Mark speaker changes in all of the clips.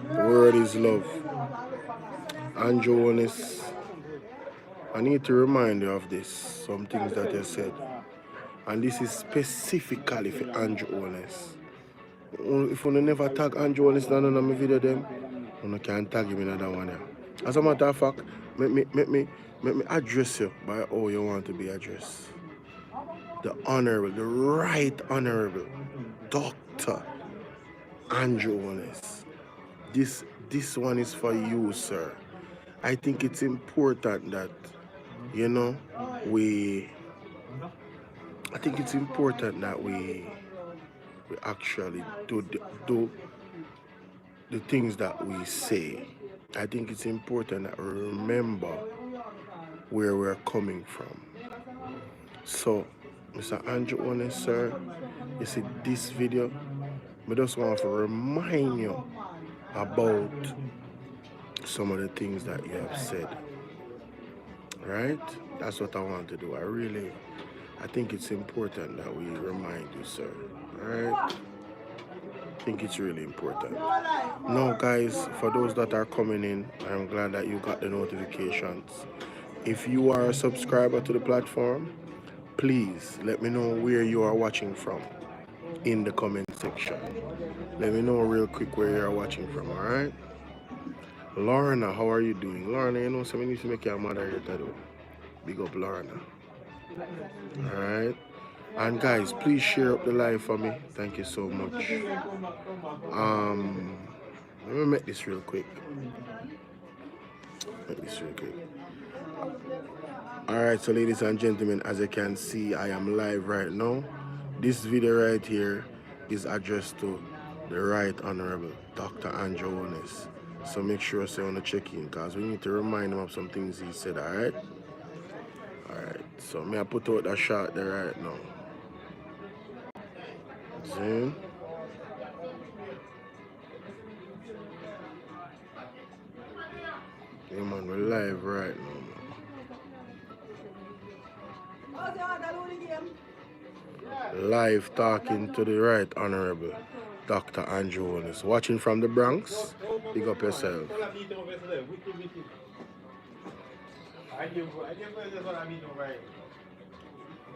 Speaker 1: The word is love. Andrew Holness, I need to remind you of this, some things that you said. And this is specifically for Andrew Holness. If you never tag Andrew Holness in my video, then you can tag him in another one. Yeah. As a matter of fact, make me address you by how you want to be addressed. The Honorable, the Right Honorable Dr. Andrew Holness. This one is for you, sir. I think it's important that, you know, I think it's important that we actually do the things that we say. I think it's important that we remember where we're coming from. So, Mr. Andrew Holness, sir, you see this video, I just want to remind you about some of the things that you have said. Right? That's what I want to do. I think it's important that we remind you, sir. Right? I think it's really important. Now, guys, for those that are coming in, I'm glad that you got the notifications. If you are a subscriber to the platform, please let me know where you are watching from in the comment section. Let me know real quick where you are watching from, alright? Lorna, how are you doing? Lorna, you know, so we need to make your mother here to do. Big up Lorna. Alright? And guys, please share up the live for me. Thank you so much. Let me make this real quick. Alright, so ladies and gentlemen, as you can see, I am live right now. This video right here is addressed to the Right Honorable Dr. Andrew Holness. So make sure you want to check in, because we need to remind him of some things he said, alright? Alright, so may I put out that shot there right now. Zoom. Yeah, man, we're live right now, man. Live talking to the Right Honorable Dr. Andrew Holness. Watching from the Bronx. Big up yourself.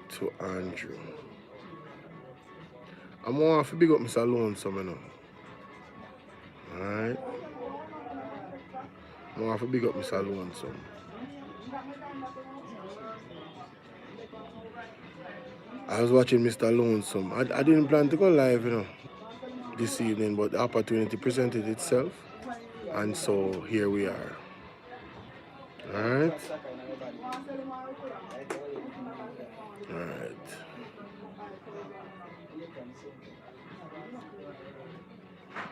Speaker 1: To Andrew. I'm going to big up Mr. Lonesome, you know. Alright? I'm going to big up Mr. Lonesome. I was watching Mr. Lonesome. I didn't plan to go live, you know, this evening, but the opportunity presented itself. And so here we are. Alright? Alright.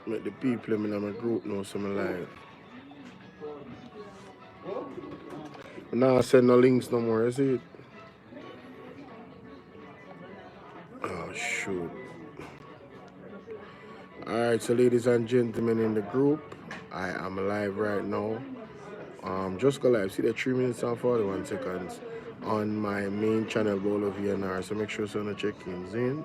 Speaker 1: Make the people in my group know some live. Now I send no links no more, is it? Oh shoot. Alright, so ladies and gentlemen in the group, I am live right now. Just go live. See the 3 minutes and 41 seconds on my main channel, Bolo VNR. So make sure you check in.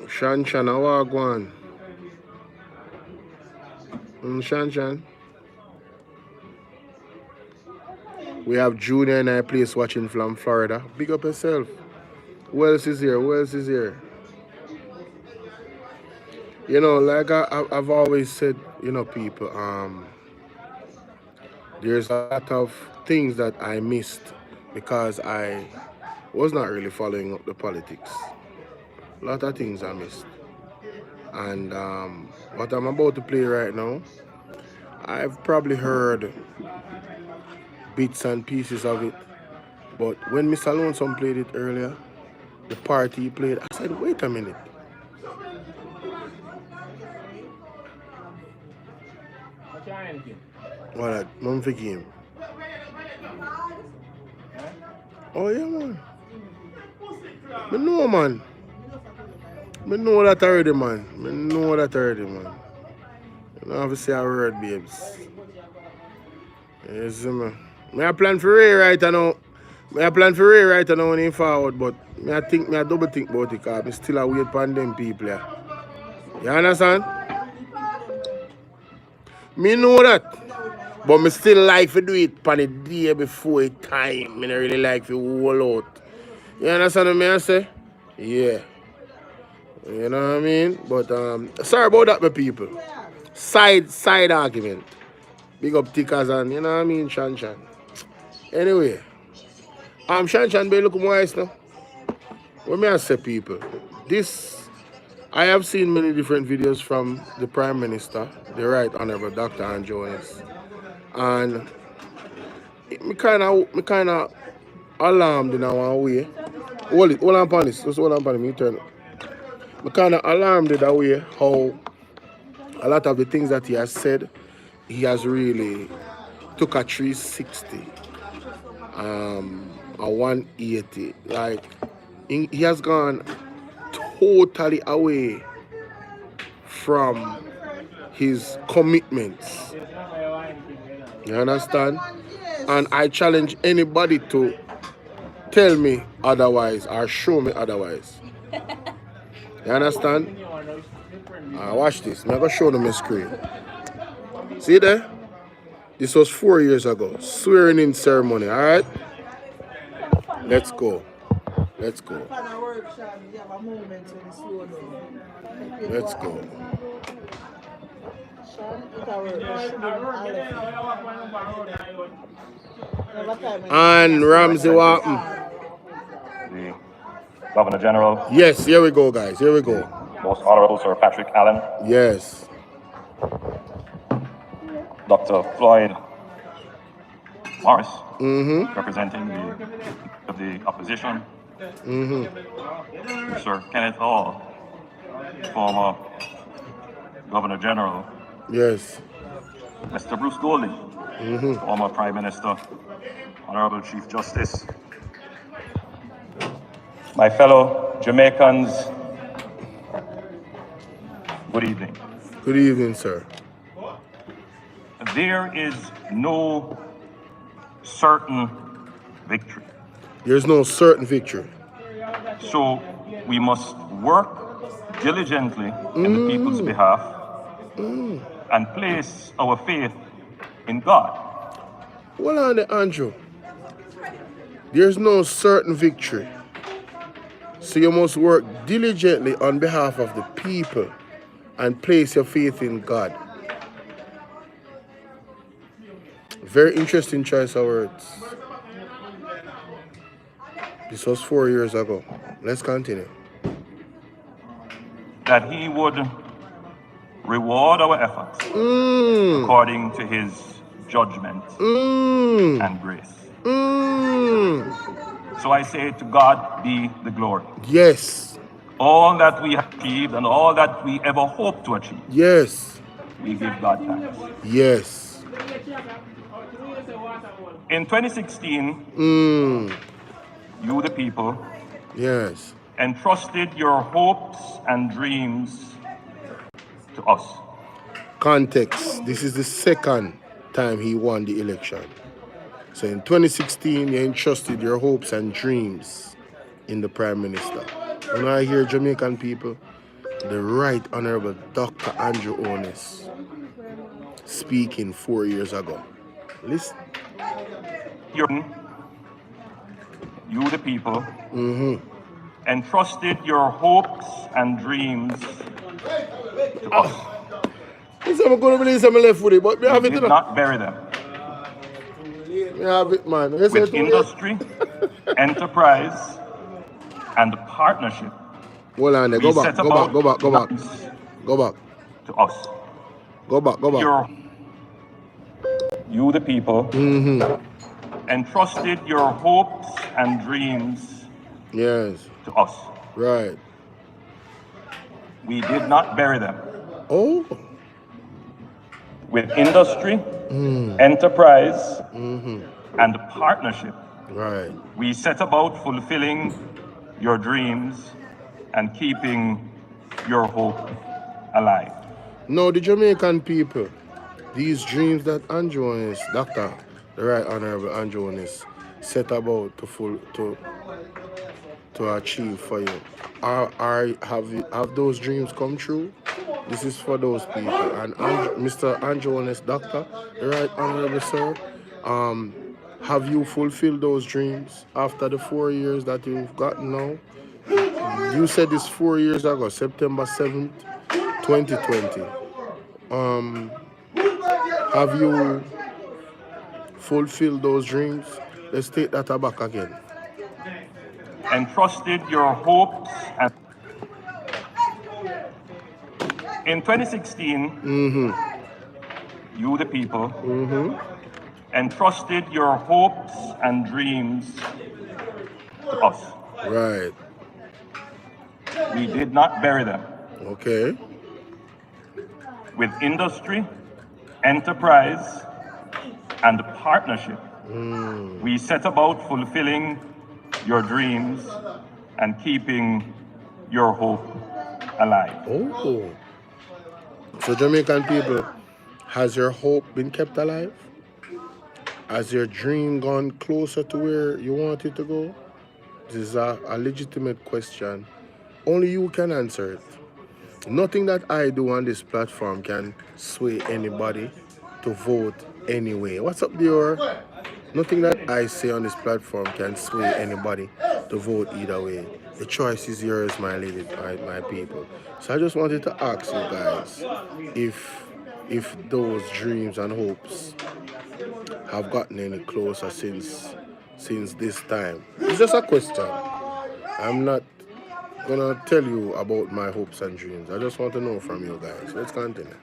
Speaker 1: Shan, how are you going? Shan. We have Junior in our place watching from Florida. Big up yourself. Who else is here? You know, like I've always said, you know, people, there's a lot of things that I missed because I was not really following up the politics. A lot of things I missed. And what I'm about to play right now, I've probably heard bits and pieces of it. But when Mr. Lonesome played it earlier, the party he played, I said, wait a minute. What? Mom for game. Oh yeah, man. Me know, man. Me know that already, man. You don't have to say a word, babes. Yes, man. I plan for Ray right now. I plan for Ray right now when forward, but I double think about it because I still away upon them people. Yeah. You understand? Me know that. But me still like to do it on the day before it time. Me not really like to hold out. You understand what I say? Yeah. You know what I mean? But sorry about that, my people. Side argument. Big up tickers and you know what I mean, Shan Shan. Anyway, Shan Shan be looking wise now. What may I say, people? This I have seen many different videos from the Prime Minister, the Right Honorable Dr. Andrew Holness, and me kind of alarmed in our way. Hold on, upon this. Just hold on, upon me. Turn it. Me kind of alarmed in that way how a lot of the things that he has said, he has really took a 360, a 180. Like he has gone totally away from his commitments. You understand? And I challenge anybody to tell me otherwise or show me otherwise. You understand? Watch this. I'm going to show them the screen. See there? This was 4 years ago. Swearing in ceremony. Alright? Let's go. Let's go. Let's go. And Ramsey Walton.
Speaker 2: The Governor General.
Speaker 1: Yes, here we go, guys. Here we go.
Speaker 2: Most Honorable Sir Patrick Allen.
Speaker 1: Yes.
Speaker 2: Dr. Floyd Morris, representing the opposition. Sir Kenneth Hall, former Governor General.
Speaker 1: Yes.
Speaker 2: Mr. Bruce Golding, former Prime Minister, Honorable Chief Justice. My fellow Jamaicans, good evening.
Speaker 1: Good evening, sir.
Speaker 2: There is no certain victory.
Speaker 1: There's no certain victory.
Speaker 2: So we must work diligently in the people's behalf and place our faith in God.
Speaker 1: Hold on there, Andrew. There's no certain victory. So you must work diligently on behalf of the people and place your faith in God. Very interesting choice of words. This was 4 years ago. Let's continue.
Speaker 2: That he would reward our efforts according to his judgment and grace. So I say, to God be the glory.
Speaker 1: Yes.
Speaker 2: All that we have achieved and all that we ever hope to achieve.
Speaker 1: Yes.
Speaker 2: We give God thanks.
Speaker 1: Yes.
Speaker 2: In 2016, you, the people,
Speaker 1: yes,
Speaker 2: entrusted your hopes and dreams to us.
Speaker 1: Context. This is the second time he won the election. So in 2016, you entrusted your hopes and dreams in the Prime Minister. When I hear Jamaican people, the Right Honorable Dr. Andrew Holness speaking 4 years ago. Listen.
Speaker 2: You, the people, entrusted your hopes and dreams to us.
Speaker 1: I'm going to believe I'm left with it, but we
Speaker 2: did not bury them.
Speaker 1: We have it, man.
Speaker 2: With industry, enterprise, and partnership.
Speaker 1: Hold on there. Go back. To
Speaker 2: us.
Speaker 1: Go back.
Speaker 2: You, the people, entrusted your hopes and dreams to us.
Speaker 1: Right.
Speaker 2: We did not bury them.
Speaker 1: Oh.
Speaker 2: With industry, enterprise, and partnership.
Speaker 1: Right.
Speaker 2: We set about fulfilling your dreams and keeping your hope alive.
Speaker 1: No, the Jamaican people, these dreams that Andrew Holness, the Right Honorable Andrew Holness, set about to achieve for you? Have those dreams come true? This is for those people. And Mr. Andrew Holness, Doctor, the Right Honorable Sir, have you fulfilled those dreams after the 4 years that you've gotten now? You said this 4 years ago, September 7th, 2020. Have you fulfilled those dreams? Let's take that back again.
Speaker 2: Entrusted your hopes and in 2016, you, the people, entrusted your hopes and dreams to us.
Speaker 1: Right.
Speaker 2: We did not bury them.
Speaker 1: Okay.
Speaker 2: With industry, enterprise, and partnership, we set about fulfilling your dreams and keeping your hope alive.
Speaker 1: Oh. So Jamaican people, has your hope been kept alive? Has your dream gone closer to where you want it to go? This is a legitimate question. Only you can answer it. Nothing that I do on this platform can sway anybody to vote anyway. What's up, Dior? Nothing that I say on this platform can sway anybody to vote either way. The choice is yours, my ladies, my people. So I just wanted to ask you guys if those dreams and hopes have gotten any closer since this time. It's just a question. I'm not gonna tell you about my hopes and dreams. I just want to know from you guys. Let's continue.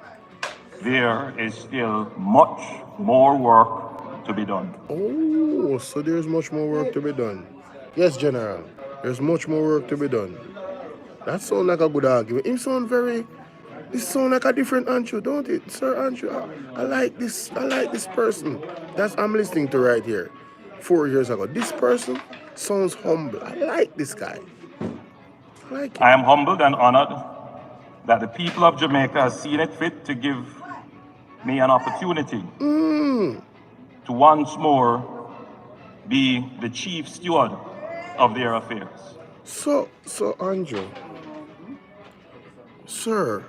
Speaker 2: There is still much more work to be done.
Speaker 1: Oh, so there's much more work to be done. Yes, General. There's much more work to be done. That sounds like a good argument. It sounds like a different Andrew, don't it, Sir Andrew? I like this person that I'm listening to right here. 4 years ago. This person sounds humble. I like this guy. I like it.
Speaker 2: I am humbled and honored that the people of Jamaica have seen it fit to give me an opportunity to once more be the chief steward of their affairs.
Speaker 1: So Andrew, Sir,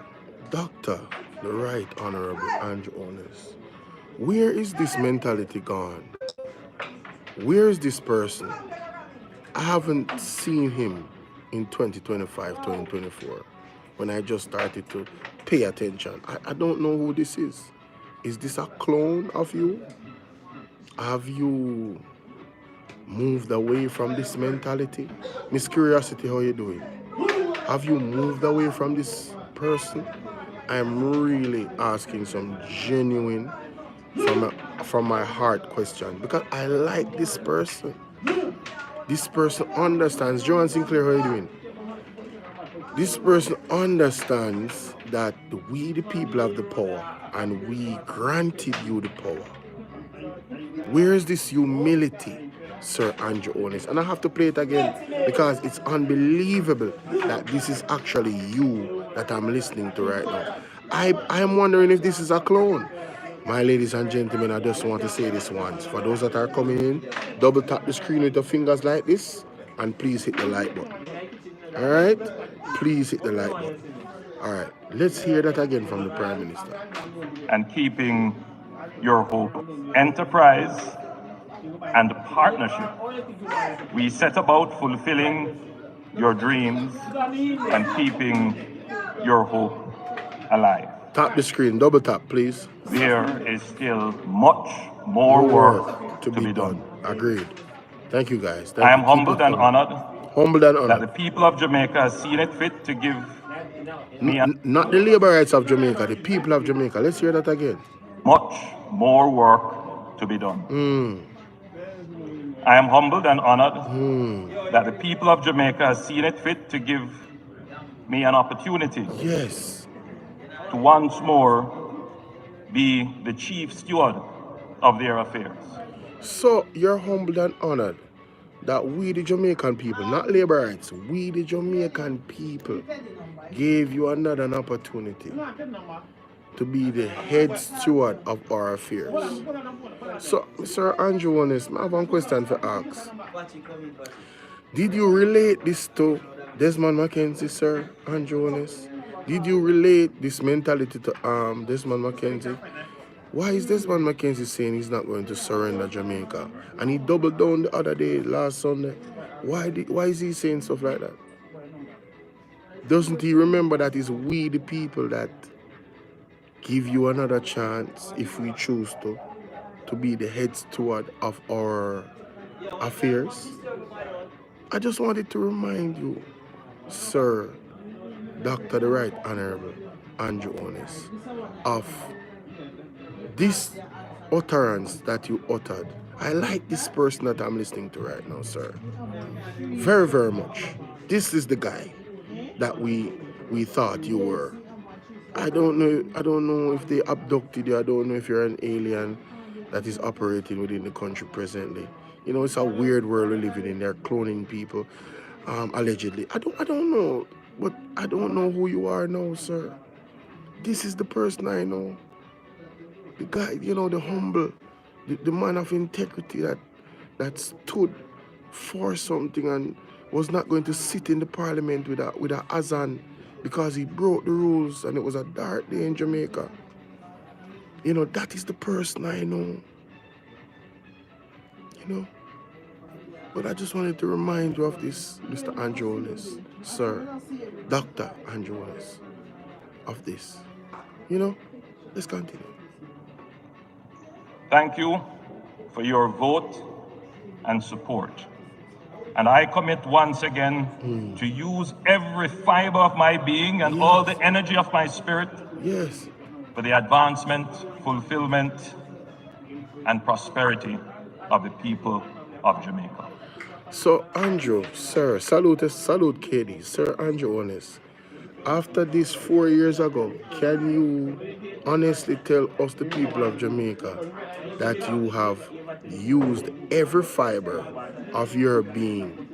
Speaker 1: Doctor, the Right Honorable Andrew Holness, where is this mentality gone? Where is this person? I haven't seen him in 2025, 2024, when I just started to pay attention. I don't know who this is. Is this a clone of you? Have you moved away from this mentality? Miss Curiosity, how you doing? Have you moved away from this person? I'm really asking some genuine, from my heart question, because I like this person. This person understands. Joan Sinclair, how you doing? This person understands that we the people have the power and we granted you the power. Where is this humility, Sir Andrew Holness? And I have to play it again because it's unbelievable that this is actually you that I'm listening to right now. I'm wondering if this is a clone. My ladies and gentlemen, I just want to say this once. For those that are coming in, double tap the screen with your fingers like this and please hit the like button. All right? Please hit the like button. All right. Let's hear that again from the Prime Minister.
Speaker 2: And keeping your hope, enterprise, and partnership, we set about fulfilling your dreams and keeping your hope alive.
Speaker 1: Tap the screen, double tap, please.
Speaker 2: There is still much more work to be done.
Speaker 1: Agreed. Thank you, guys.
Speaker 2: I am humbled and honored that the people of Jamaica have seen it fit to give me
Speaker 1: not the labor rights of Jamaica, the people of Jamaica. Let's hear that again.
Speaker 2: Much more work to be done. I am humbled and honored that the people of Jamaica have seen it fit to give me an opportunity.
Speaker 1: Yes.
Speaker 2: To once more be the chief steward of their affairs.
Speaker 1: So you're humbled and honored that we the Jamaican people, not labor rights, we the Jamaican people gave you another opportunity to be the head steward of our affairs. So, Sir Andrew Holness, I have one question to ask. Did you relate this to Desmond Mackenzie, Sir Andrew Holness? Did you relate this mentality to Desmond Mackenzie? Why is Desmond Mackenzie saying he's not going to surrender Jamaica? And he doubled down the other day, last Sunday. Why is he saying stuff like that? Doesn't he remember that it's we the people that give you another chance if we choose to be the head steward of our affairs? I just wanted to remind you, Sir Dr. the Right Honorable Andrew Holness, of this utterance that you uttered. I like this person that I'm listening to right now, sir. Very, very much. This is the guy that we thought you were. I don't know if they abducted you. I don't know if you're an alien that is operating within the country presently. You know, it's a weird world we're living in. They're cloning people, allegedly. I don't know, but I don't know who you are now, sir. This is the person I know. The guy, you know, the humble, the man of integrity that stood for something and was not going to sit in the parliament with a azan because he broke the rules and it was a dark day in Jamaica. You know, that is the person I know. You know? But I just wanted to remind you of this, Mr. Andrew Holness, sir, Dr. Andrew Holness, of this. You know? Let's continue.
Speaker 2: Thank you for your vote and support. And I commit once again to use every fiber of my being and all the energy of my spirit for the advancement, fulfillment, and prosperity of the people of Jamaica.
Speaker 1: So, Andrew, sir, salute KD, Sir Andrew Holness. After this 4 years ago, can you honestly tell us, the people of Jamaica, that you have used every fiber of your being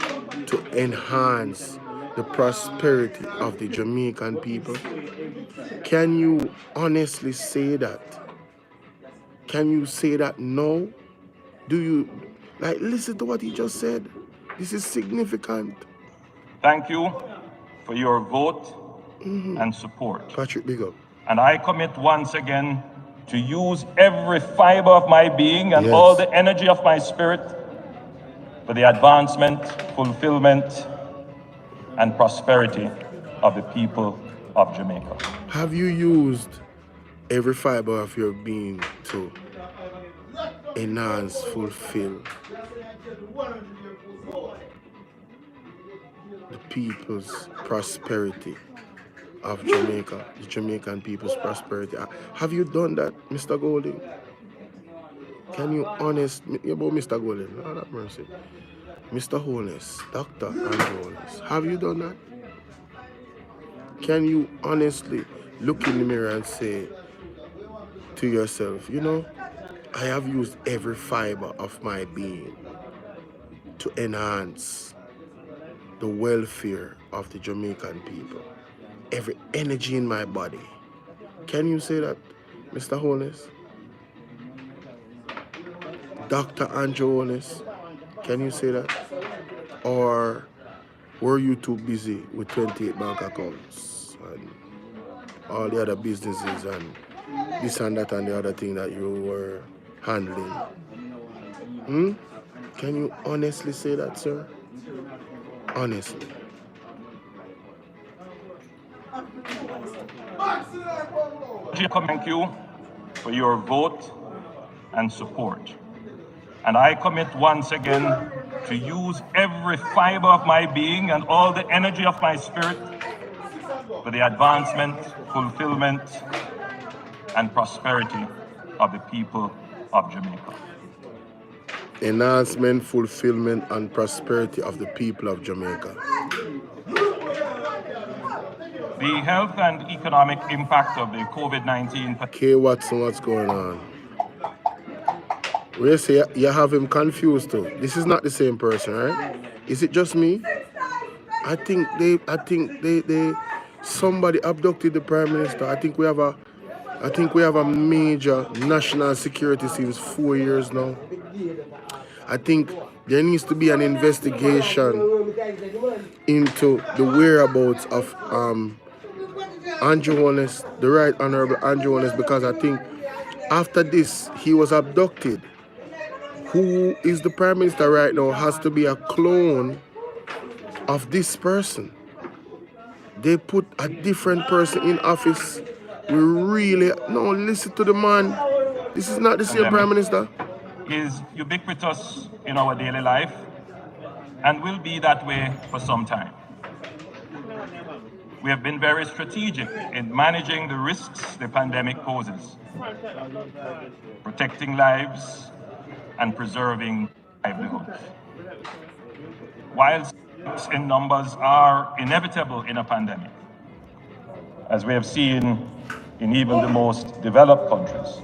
Speaker 1: to enhance the prosperity of the Jamaican people? Can you honestly say that? Can you say that no? Do you, like, listen to what he just said? This is significant.
Speaker 2: Thank you for your vote and support.
Speaker 1: Patrick, big up.
Speaker 2: And I commit once again to use every fiber of my being and all the energy of my spirit for the advancement, fulfillment, and prosperity of the people of Jamaica.
Speaker 1: Have you used every fiber of your being to enhance, fulfill the people's prosperity of Jamaica, the Jamaican people's prosperity? Have you done that, Mr. Golding? Can you about Mr. Golding? Lord have mercy. Mr. Holness, Dr. Andrew Holness, have you done that? Can you honestly look in the mirror and say to yourself, you know, I have used every fiber of my being to enhance the welfare of the Jamaican people, every energy in my body? Can you say that, Mr. Holness? Dr. Andrew Holness, can you say that? Or were you too busy with 28 bank accounts and all the other businesses and this and that and the other thing that you were handling? Can you honestly say that, sir? Honestly.
Speaker 2: Thank you for your vote and support. And I commit once again to use every fiber of my being and all the energy of my spirit for the advancement, fulfillment, and prosperity of the people of Jamaica.
Speaker 1: Enhancement, fulfillment, and prosperity of the people of Jamaica.
Speaker 2: The health and economic impact of the COVID-19...
Speaker 1: K. Watson, what's going on? We say you have him confused too. This is not the same person, right? Is it just me? I think they somebody abducted the Prime Minister. I think we have I think we have a major national security since 4 years now. I think there needs to be an investigation into the whereabouts of Andrew Holness, the Right Honorable Andrew Holness, because I think after this he was abducted. Who is the Prime Minister right now has to be a clone of this person. They put a different person in office. We really no listen to the man. This is not the same Prime Minister.
Speaker 2: Is ubiquitous in our daily life and will be that way for some time. We have been very strategic in managing the risks the pandemic poses, protecting lives and preserving livelihoods. While spikes in numbers are inevitable in a pandemic, as we have seen in even the most developed countries,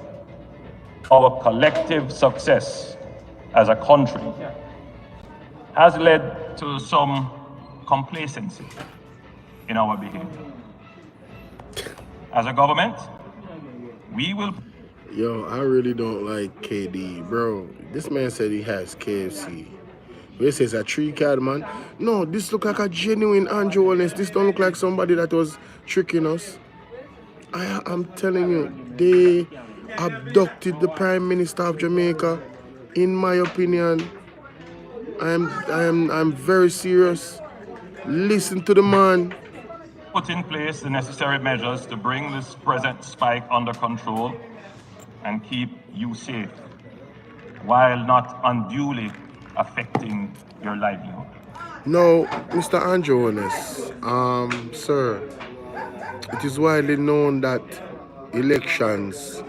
Speaker 2: our collective success as a country has led to some complacency in our behavior. As a government, we will...
Speaker 1: Yo, I really don't like KD, bro. This man said he has KFC. This is a tree card, man. No, this look like a genuine Andrew Holness. This don't look like somebody that was tricking us. I'm telling you, they abducted the Prime Minister of Jamaica. In my opinion, I'm very serious. Listen to the man.
Speaker 2: Put in place the necessary measures to bring this present spike under control and keep you safe, while not unduly affecting your livelihood.
Speaker 1: No, Mr. Andrew Holness, sir, it is widely known that elections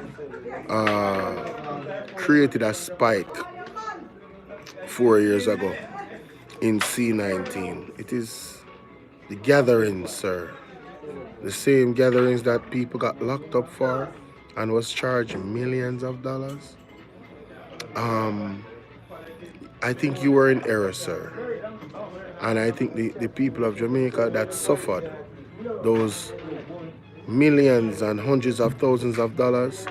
Speaker 1: created a spike 4 years ago in C19. It is the gatherings, sir. The same gatherings that people got locked up for and was charged millions of dollars. I think you were in error, sir. And I think the people of Jamaica that suffered those millions and hundreds of thousands of dollars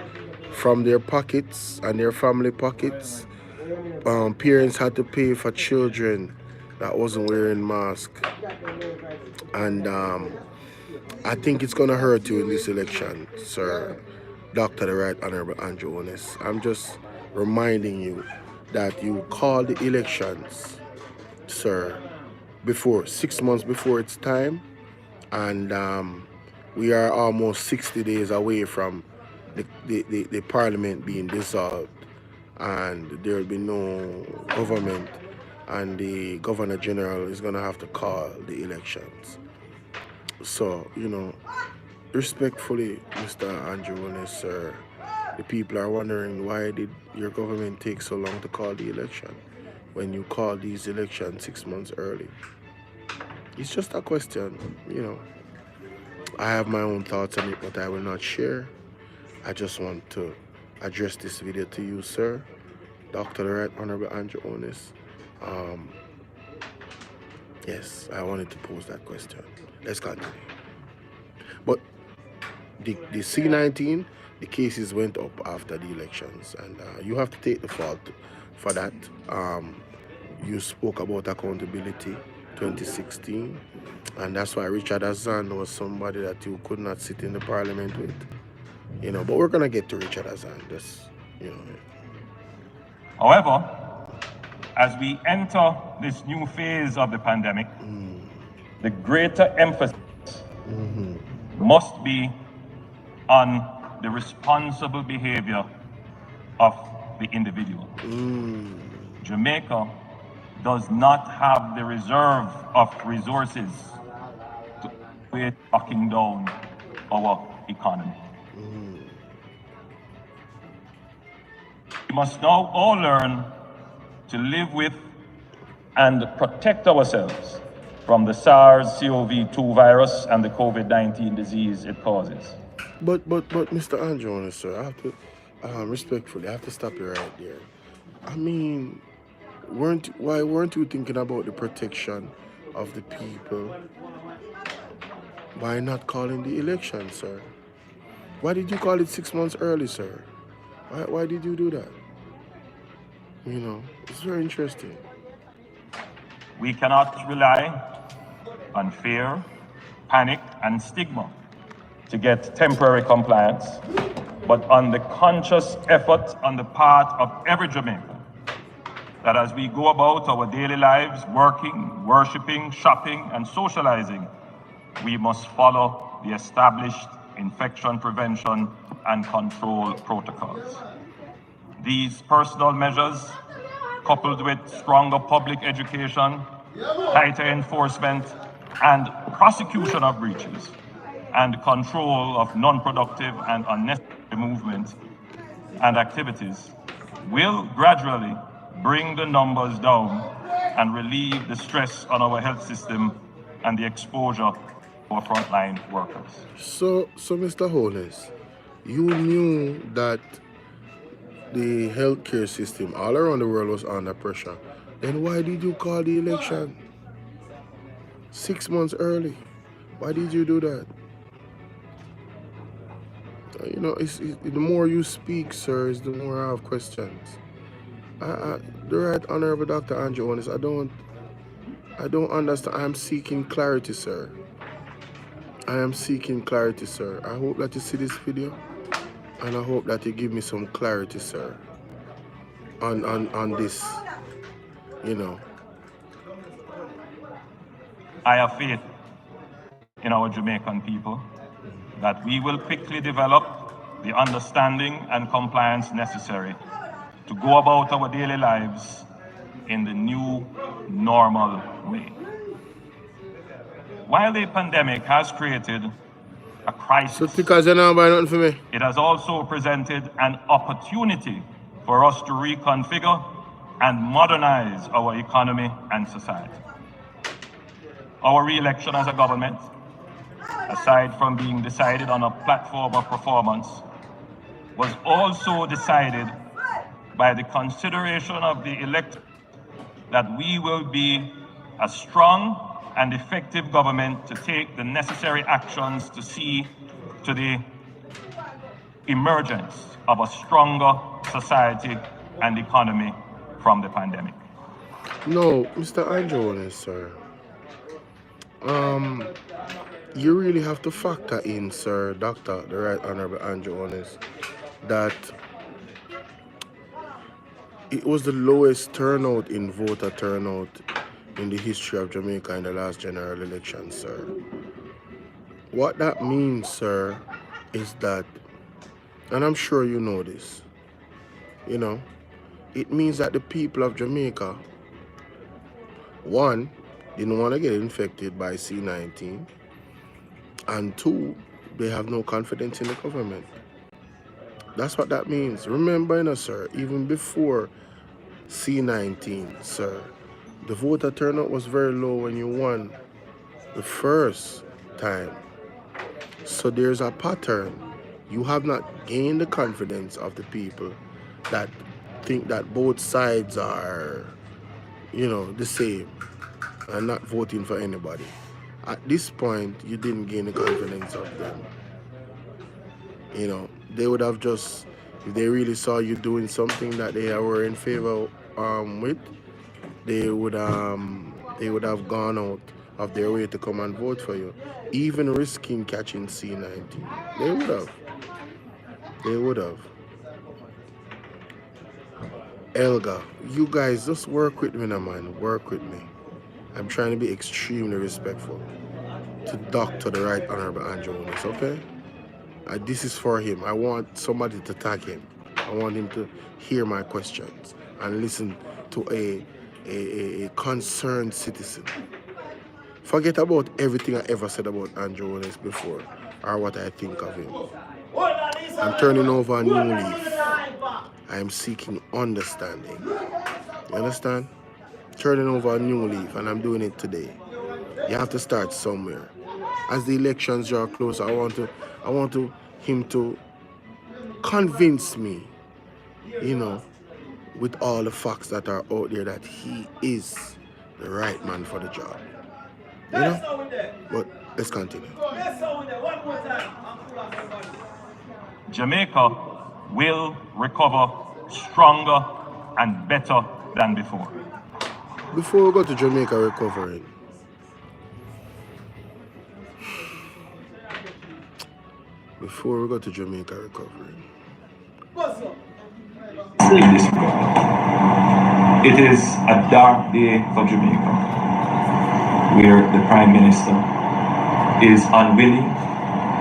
Speaker 1: from their pockets and their family pockets, parents had to pay for children that wasn't wearing masks. And I think it's going to hurt you in this election, sir. Dr. the Right Honorable Andrew Holness. I'm just reminding you that you called the elections, sir, before 6 months before its time, and we are almost 60 days away from the parliament being dissolved, and there will be no government, and the Governor General is going to have to call the elections. So, you know, respectfully, Mr. Andrew Holness, sir, the people are wondering, why did your government take so long to call the election when you called these elections 6 months early? It's just a question, you know. I have my own thoughts on it, but I will not share. I just want to address this video to you, sir, Dr. the Right Honorable Andrew Holness. Yes, I wanted to pose that question. Let's continue. But the C19, the cases went up after the elections, and you have to take the fault for that. You spoke about accountability 2016, and that's why Richard Azan was somebody that you could not sit in the parliament with, you know. But we're gonna get to Richard Azan, just, you know.
Speaker 2: However, as we enter this new phase of the pandemic, the greater emphasis must be on the responsible behavior of the individual. Jamaica does not have the reserve of resources to quit locking down our economy. We must now all learn to live with and protect ourselves from the SARS-CoV-2 virus and the COVID-19 disease it causes.
Speaker 1: But Mr. Andrew Holness, sir, I have to, respectfully, I have to stop you right there. I mean, why weren't you thinking about the protection of the people? Why not calling the election, sir? Why did you call it 6 months early, sir? Why did you do that? You know, it's very interesting.
Speaker 2: We cannot rely on fear, panic, and stigma to get temporary compliance, but on the conscious effort on the part of every Jamaican that as we go about our daily lives, working, worshipping, shopping, and socializing, we must follow the established infection prevention and control protocols. These personal measures, coupled with stronger public education, tighter enforcement, and prosecution of breaches, and control of non-productive and unnecessary movement and activities, will gradually bring the numbers down and relieve the stress on our health system and the exposure of our frontline workers.
Speaker 1: So Mr. Holness, you knew that the healthcare system all around the world was under pressure. Then why did you call the election 6 months early? Why did you do that? You know, the more you speak, sir, is the more I have questions. The Right Honorable Dr. Andrew Holness, I don't understand. I am seeking clarity, sir. I am seeking clarity, sir. I hope that you see this video, and I hope that you give me some clarity, sir, on this, you know.
Speaker 2: I have faith in our Jamaican people that we will quickly develop the understanding and compliance necessary to go about our daily lives in the new normal way. While the pandemic has created a crisis,
Speaker 1: So because you don't buy nothing for me.
Speaker 2: it has also presented an opportunity for us to reconfigure and modernize our economy and society. Our re-election as a government, aside from being decided on a platform of performance, was also decided by the consideration of the electorate that we will be a strong and effective government to take the necessary actions to see to the emergence of a stronger society and economy from the pandemic.
Speaker 1: No, Mr. Andrew Holness, sir. You really have to factor in, sir, Dr. the Right Honorable Andrew Holness, that it was the lowest turnout in voter turnout in the history of Jamaica in the last general election, sir. What that means, sir, is that, and I'm sure you know this, you know, it means that the people of Jamaica, one, didn't want to get infected by C19, and two, they have no confidence in the government. That's what that means. Remember, you know, sir, even before C19, sir, the voter turnout was very low when you won the first time. So there's a pattern. You have not gained the confidence of the people that think that both sides are, you know, the same and not voting for anybody. At this point, you didn't gain the confidence of them. You know, they would have just, if they really saw you doing something that they were in favor with, they would have gone out of their way to come and vote for you, even risking catching C19. They would have. They would have. Elga, you guys just work with me now, man. Work with me. I'm trying to be extremely respectful to Dr. the Right Honorable Andrew Holness, okay? This is for him. I want somebody to tag him. I want him to hear my questions and listen to a concerned citizen. Forget about everything I ever said about Andrew Holness before or what I think of him. I'm turning over a new leaf. I am seeking understanding. You understand? Turning over a new leaf, and I'm doing it today. You have to start somewhere. As the elections draw closer, I want him to convince me, you know, with all the facts that are out there, that he is the right man for the job. You know? But let's continue.
Speaker 2: Jamaica will recover stronger and better than before.
Speaker 1: Before we go to Jamaica recovering,
Speaker 2: In this regard, it is a dark day for Jamaica, where the Prime Minister is unwilling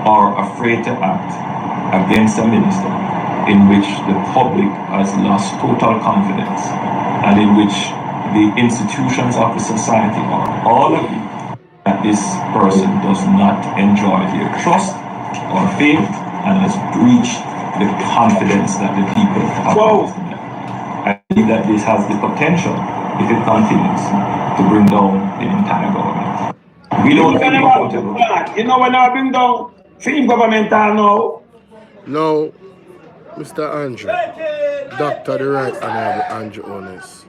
Speaker 2: or afraid to act against a minister in which the public has lost total confidence and in which the institutions of the society are all agree that this person does not enjoy their trust or faith and has breached the confidence that the people have placed in them. I believe that this has the potential, if it continues, to bring down the entire government. We don't feel comfortable.
Speaker 3: You know when I bring down film government now?
Speaker 1: now, Mr. Andrew, Dr. the Right Honorable Andrew Holness,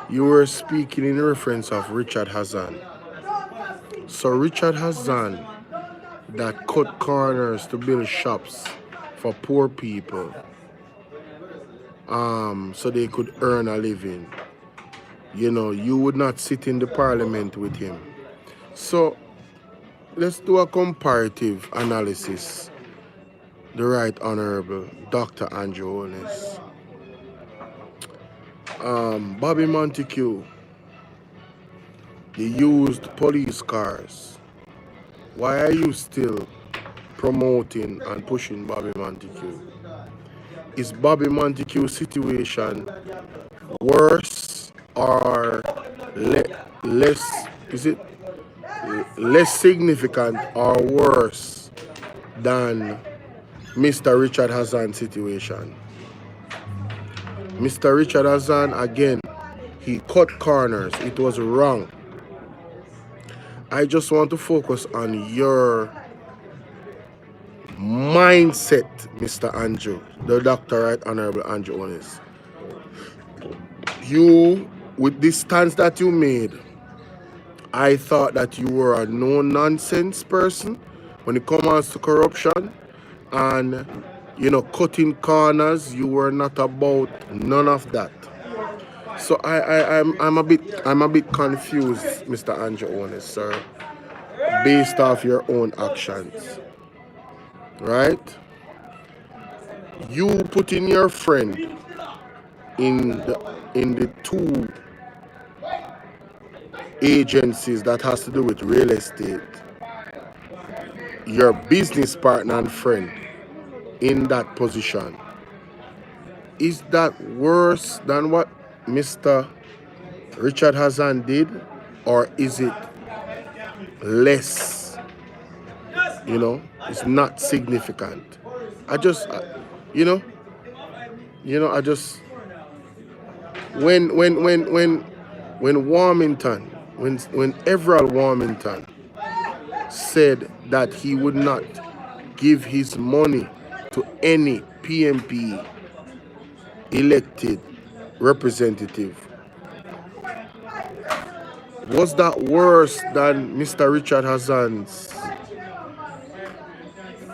Speaker 1: you were speaking in reference of Richard Hassan. So Richard Hassan that cut corners to build shops for poor people, so they could earn a living. You know, you would not sit in the parliament with him. So let's do a comparative analysis. The Right Honorable Dr. Andrew Holness. Bobby Montague, they used police cars. Why are you still promoting and pushing Bobby Montague? Is Bobby Montague's situation worse or less? Is it less significant or worse than Mr. Richard Hassan's situation? Mr. Richard Hassan, again, he cut corners. It was wrong. I just want to focus on your mindset, Mr. Andrew, the Dr. Right Honorable Andrew Holness. You, with this stance that you made, I thought that you were a no-nonsense person when it comes to corruption and, you know, cutting corners. You were not about none of that. So I'm a bit confused, Mr. Andrew Holness, sir, based off your own actions. Right? You putting your friend in the two agencies that has to do with real estate, your business partner and friend in that position, is that worse than what Mr. Richard Hassan did, or is it less? You know, it's not significant. I just, you know, I just, when Warmington, when Everall Warmington said that he would not give his money to any PMP elected representative, was that worse than Mr. Richard Hassan's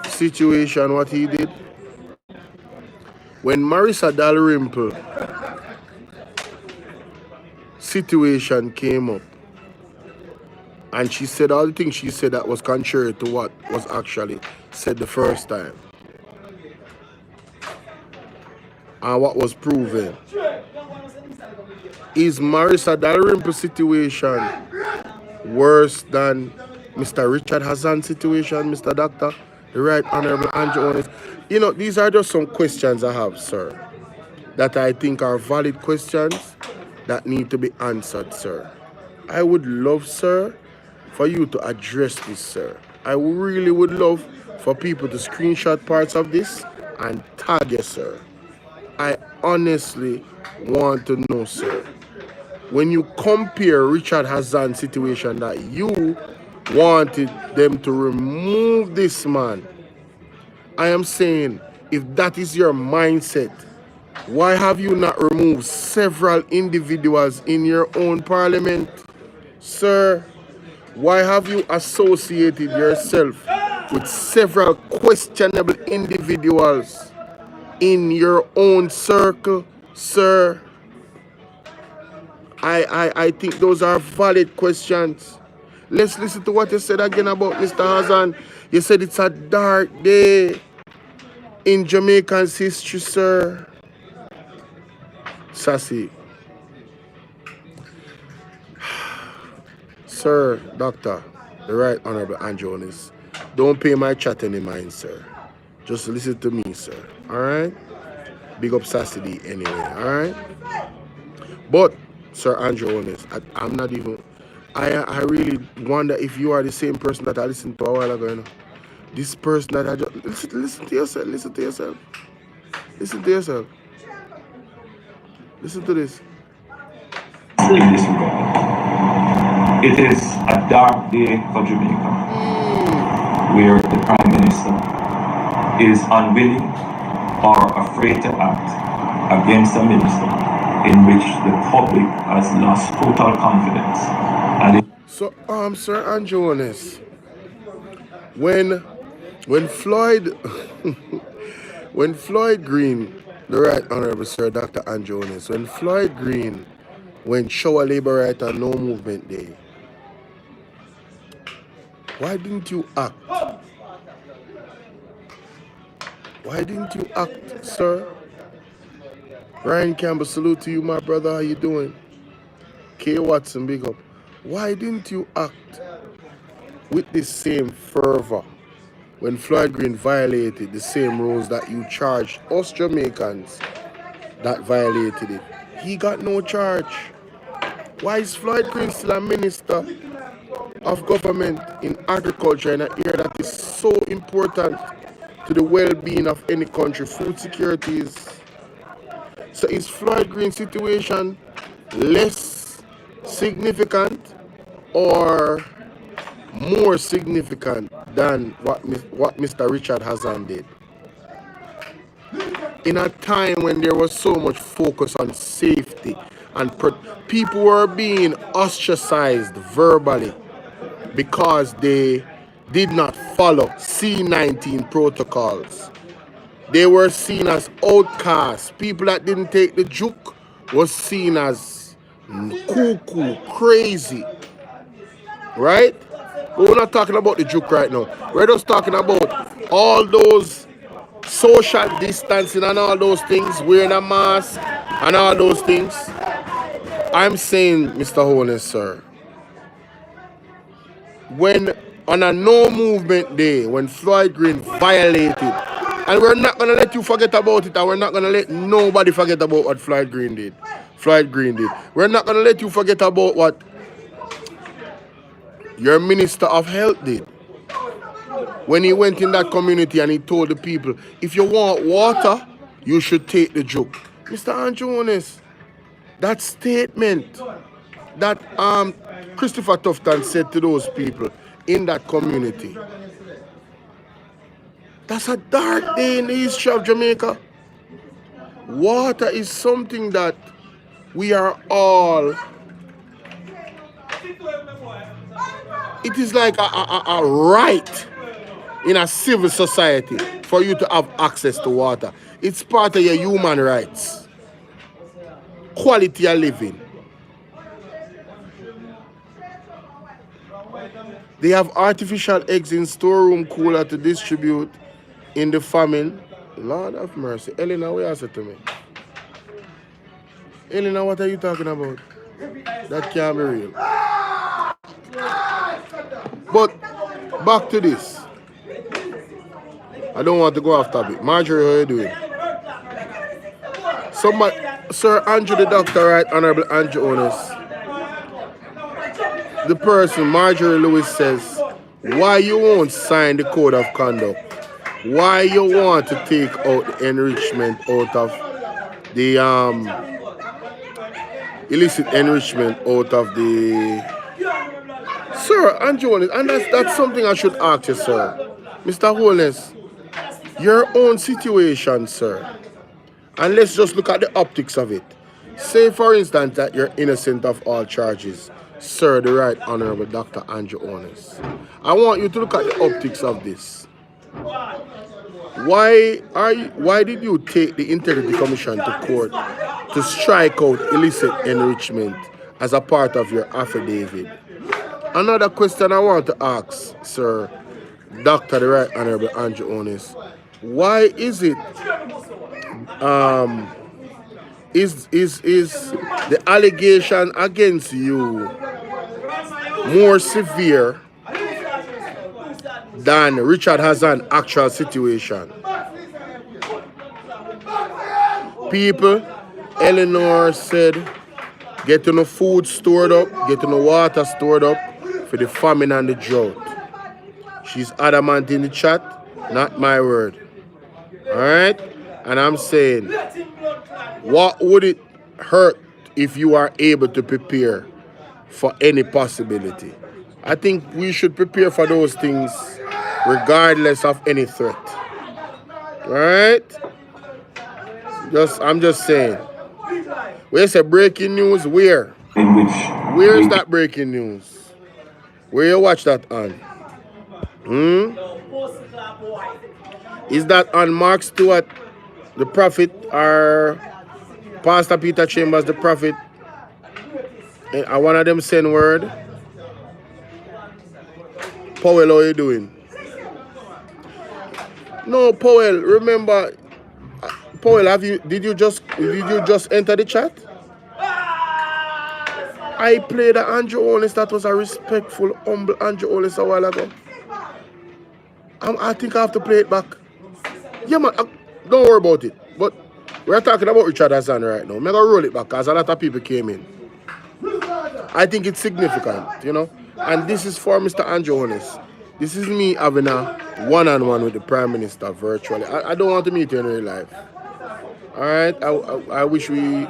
Speaker 1: situation, what he did? When Marissa Dalrymple situation came up, and she said all the things she said that was contrary to what was actually said the first time, and what was proven, is Marissa Dalrymple's situation worse than Mr. Richard Hassan's situation, Mr. Doctor, the Right Honorable Andrew Holness? You know, these are just some questions I have, sir, that I think are valid questions that need to be answered, sir. I would love, sir, for you to address this, sir. I really would love for people to screenshot parts of this and tag you, sir. I honestly want to know, sir, when you compare Richard Hassan's situation that you wanted them to remove this man, I am saying, if that is your mindset, why have you not removed several individuals in your own parliament? Sir, why have you associated yourself with several questionable individuals in your own circle, sir? I think those are valid questions. Let's listen to what you said again about Mr. Hassan. You said it's a dark day in Jamaican's history, sir. Sassy. Sir, Doctor, the Right Honorable Andrew Holness, don't pay my chat any mind, sir. Just listen to me, sir. Alright? Big up Sassy anyway, alright? But, Sir Andrew Holness, I'm not even... I really wonder if you are the same person that I listened to a while ago, you know? This person that I just... Listen to yourself, listen to yourself. Listen to yourself. Listen to this.
Speaker 2: In this regard, it is a dark day for Jamaica, where the Prime Minister is unwilling or afraid to act against a minister in which the public has lost total confidence. And
Speaker 1: so, Sir Andrew Holness, when Floyd, when Floyd Green, the Right Honorable Sir Dr. Andrew Holness, when Floyd Green went show a labor right on No Movement Day, why didn't you act? Why didn't you act, sir? Ryan Campbell, salute to you, my brother. How you doing? K. Watson, big up. Why didn't you act with the same fervor when Floyd Green violated the same rules that you charged us Jamaicans that violated it? He got no charge. Why is Floyd Green still a minister of government in agriculture in an area that is so important to the well-being of any country? Food security is... So is Floyd Green's situation less significant or more significant than what Mr. Richard Hassan did? In a time when there was so much focus on safety and people were being ostracized verbally because they did not follow C-19 protocols. They were seen as outcasts. People that didn't take the juke was seen as cuckoo, crazy. Right? But we're not talking about the juke right now. We're just talking about all those social distancing and all those things, wearing a mask and all those things. I'm saying, Mr. Holness, sir, when on a No Movement Day, when Floyd Green violated, and we're not going to let you forget about it, and we're not going to let nobody forget about what Floyd Green did. We're not going to let you forget about what your Minister of Health did. When he went in that community and he told the people, if you want water, you should take the juke. Mr. Andrew Holness, that statement that Christopher Tufton said to those people in that community, that's a dark day in the history of Jamaica. Water is something that we are all... It is like a right in a civil society for you to have access to water. It's part of your human rights. Quality of living. They have artificial eggs in storeroom cooler to distribute in the famine. Lord have mercy. Elena, what you say to me? Elena, what are you talking about? That can't be real. But back to this. I don't want to go off topic. Marjorie, how are you doing? Somebody, Sir Andrew the Doctor, Right Honorable Andrew Holness. The person, Marjorie Lewis, says, why you won't sign the code of conduct? Why you want to take out the enrichment out of the illicit enrichment out of the... Sir Andrew Holness, and that's something I should ask you, sir. Mr. Holness, your own situation, sir. And let's just look at the optics of it. Say, for instance, that you're innocent of all charges. Sir, the Right Honorable Dr. Andrew Holness. I want you to look at the optics of this. Why did you take the Integrity Commission to court to strike out illicit enrichment as a part of your affidavit? Another question I want to ask, sir, Dr. the Right Honorable Andrew Holness. Why is it is the allegation against you more severe than Richard has an actual situation? People, Eleanor said, getting the food stored up, getting the water stored up for the famine and the drought. She's adamant in the chat, not my word. Alright? And I'm saying, what would it hurt if you are able to prepare for any possibility? I think we should prepare for those things regardless of any threat. Alright? I'm just saying. Where's the breaking news? Where? Where is that breaking news? Where you watch that on? Is that on Mark Stewart, the prophet, or Pastor Peter Chambers, the prophet? And one of them send word. Powell, how you doing? No, Powell, remember, Powell, did you just enter the chat? I played the Andrew Holness. That was a respectful, humble Andrew Holness a while ago. I think I have to play it back. Yeah, man, don't worry about it. But we're talking about Richard Hassan right now. I'm going to roll it back because a lot of people came in. I think it's significant, you know. And this is for Mr. Andrew Holness. This is me having a one-on-one with the Prime Minister virtually. I don't want to meet you in real life. All right? I wish we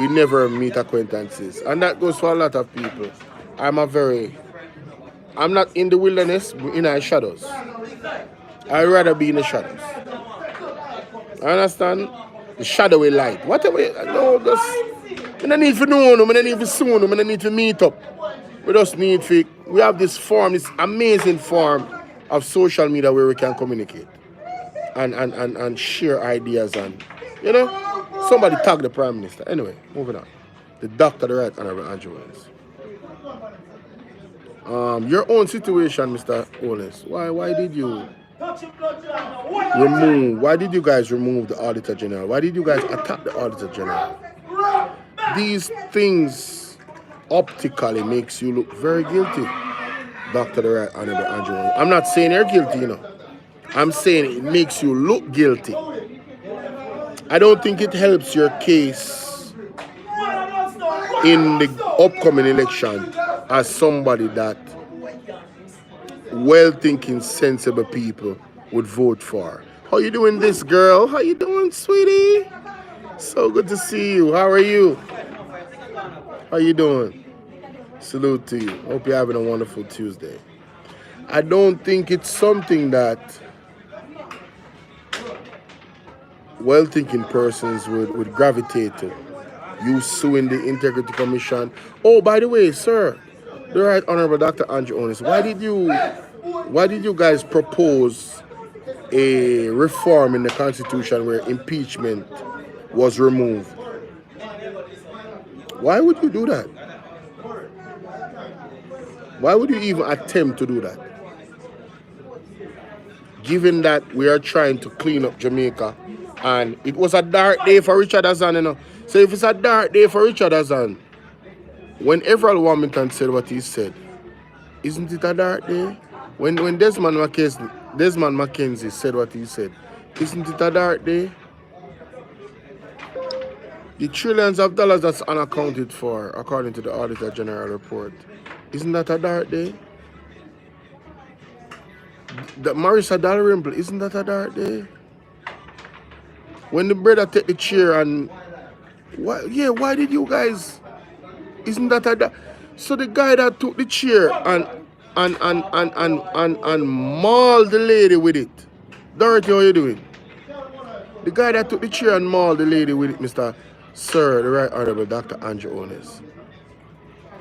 Speaker 1: never meet acquaintances. And that goes for a lot of people. I'm not in the wilderness, but in the shadows. I'd rather be in the shadows. I understand? The shadowy light. Whatever. No, just... I don't need to know them. I don't need to see them. I don't need to meet up. We just need to... We have this form, this amazing form of social media where we can communicate. And share ideas and... You know? Somebody tag the Prime Minister. Anyway, moving on. The Dr. the Right Honorable Andrew Holness. Your own situation, Mr. Holness. Why did you guys remove the Auditor General? Why did you guys attack the Auditor General? These things optically makes you look very guilty, Dr. the Right Honorable Andrew Holness. I'm not saying you're guilty, you know. I'm saying it makes you look guilty. I don't think it helps your case in the upcoming election as somebody that well-thinking, sensible people would vote for. How you doing, this girl? How you doing, sweetie? So good to see you. How are you? How you doing? Salute to you. Hope you're having a wonderful Tuesday. I don't think it's something that well-thinking persons would gravitate to. You suing the Integrity Commission. Oh, by the way, sir, the Right Honorable Dr. Andrew Holness, why did you guys propose a reform in the Constitution where impeachment was removed? Why would you do that? Why would you even attempt to do that? Given that we are trying to clean up Jamaica, and it was a dark day for Richard Hassan, you know. So if it's a dark day for Richard Hassan, when Everett Wilmington said what he said, isn't it a dark day? When Desmond Mackenzie said what he said, isn't it a dark day? The trillions of dollars that's unaccounted for, according to the Auditor General report, isn't that a dark day? The Marissa Dalrymple, isn't that a dark day? When the brother take the chair and why did you guys? Isn't that a dark? So the guy that took the chair and mauled the lady with it. Dorothy, how you doing? The guy that took the chair and mauled the lady with it, Mr. Sir, the Right Honorable Dr. Andrew Holness.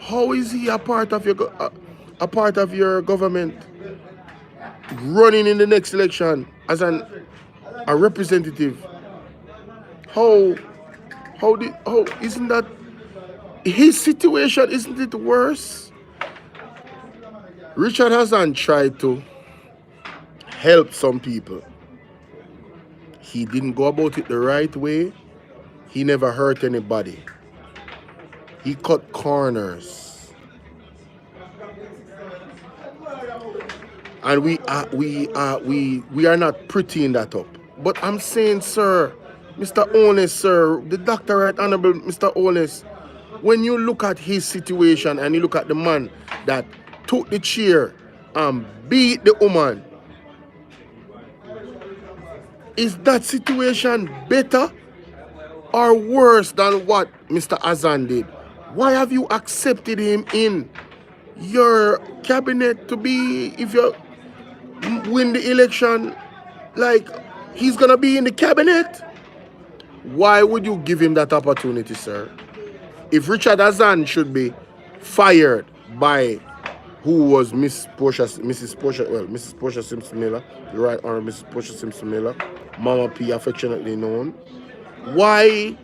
Speaker 1: How is he a part of your a part of your government running in the next election as a representative? How isn't that his situation? Isn't it worse? Richard Hassan tried to help some people. He didn't go about it the right way. He never hurt anybody. He cut corners. And we are not prettying that up. But I'm saying, sir, Mr. Holness, sir, the Dr. Right Honorable Mr. Holness, when you look at his situation and you look at the man that took the chair and beat the woman, is that situation better or worse than what Mr. Hassan did? Why have you accepted him in your cabinet to be, if you win the election, like he's gonna be in the cabinet? Why would you give him that opportunity, sir? If Richard Hassan should be fired by who was Mrs. Portia Simpson Miller, the Right Honorable Mrs. Portia Simpson Miller, Mama P affectionately known, why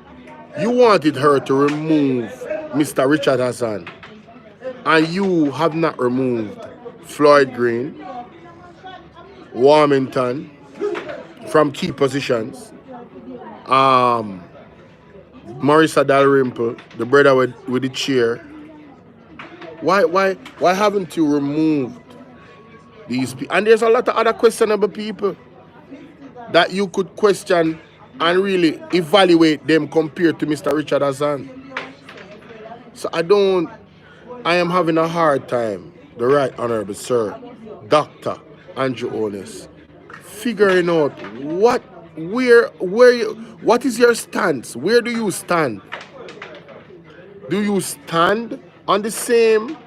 Speaker 1: you wanted her to remove Mr. Richard Hassan and you have not removed Floyd Green, Warmington from key positions, Marissa Dalrymple, the brother with the chair? Why haven't you removed these people? And there's a lot of other questionable people that you could question and really evaluate them compared to Mr. Richard Hassan. So I am having a hard time, the Right Honorable Sir, Dr. Andrew Holness, figuring out what is your stance? Where do you stand? Do you stand on the same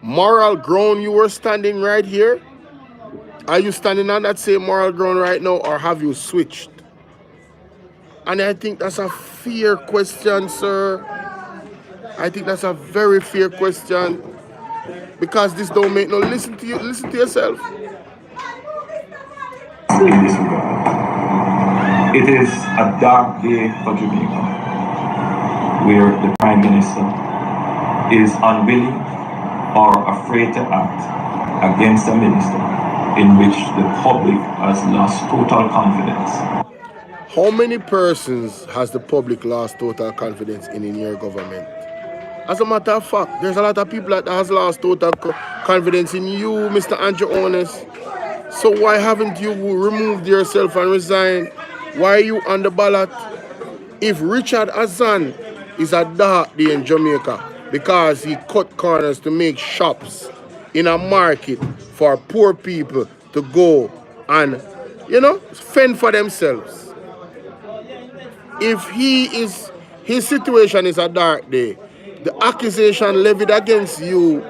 Speaker 1: moral ground you were standing right here? Are you standing on that same moral ground right now, or have you switched? And I think that's a fair question, sir. I think that's a very fair question, because this don't make no. Listen to yourself.
Speaker 2: In this regard, it is a dark day for Jamaica, where the Prime Minister is unwilling or afraid to act against a minister in which the public has lost total confidence.
Speaker 1: How many persons has the public lost total confidence in your government? As a matter of fact, there's a lot of people that has lost total confidence in you, Mr. Andrew Holness. So why haven't you removed yourself and resigned? Why are you on the ballot? If Richard Hassan is a dark day in Jamaica because he cut corners to make shops in a market for poor people to go and, fend for themselves. If his situation is a dark day, the accusation levied against you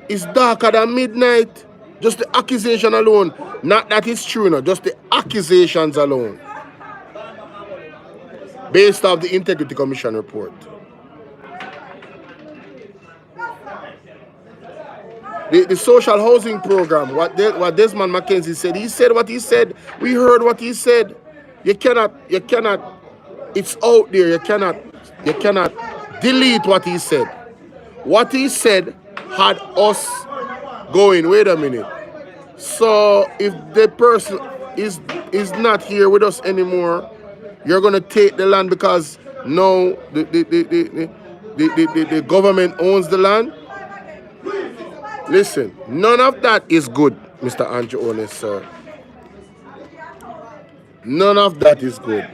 Speaker 1: is darker than midnight. Just the accusation alone. Not that it's true, just the accusations alone. Based off the Integrity Commission report. The social housing program, what Desmond McKenzie said, he said what he said. We heard what he said. You cannot, it's out there. You cannot delete what he said. What he said had us going, wait a minute. So if the person is not here with us anymore, you're gonna take the land because now the government owns the land. Listen, none of that is good, Mr. Andrew Holness, sir. None of that is good.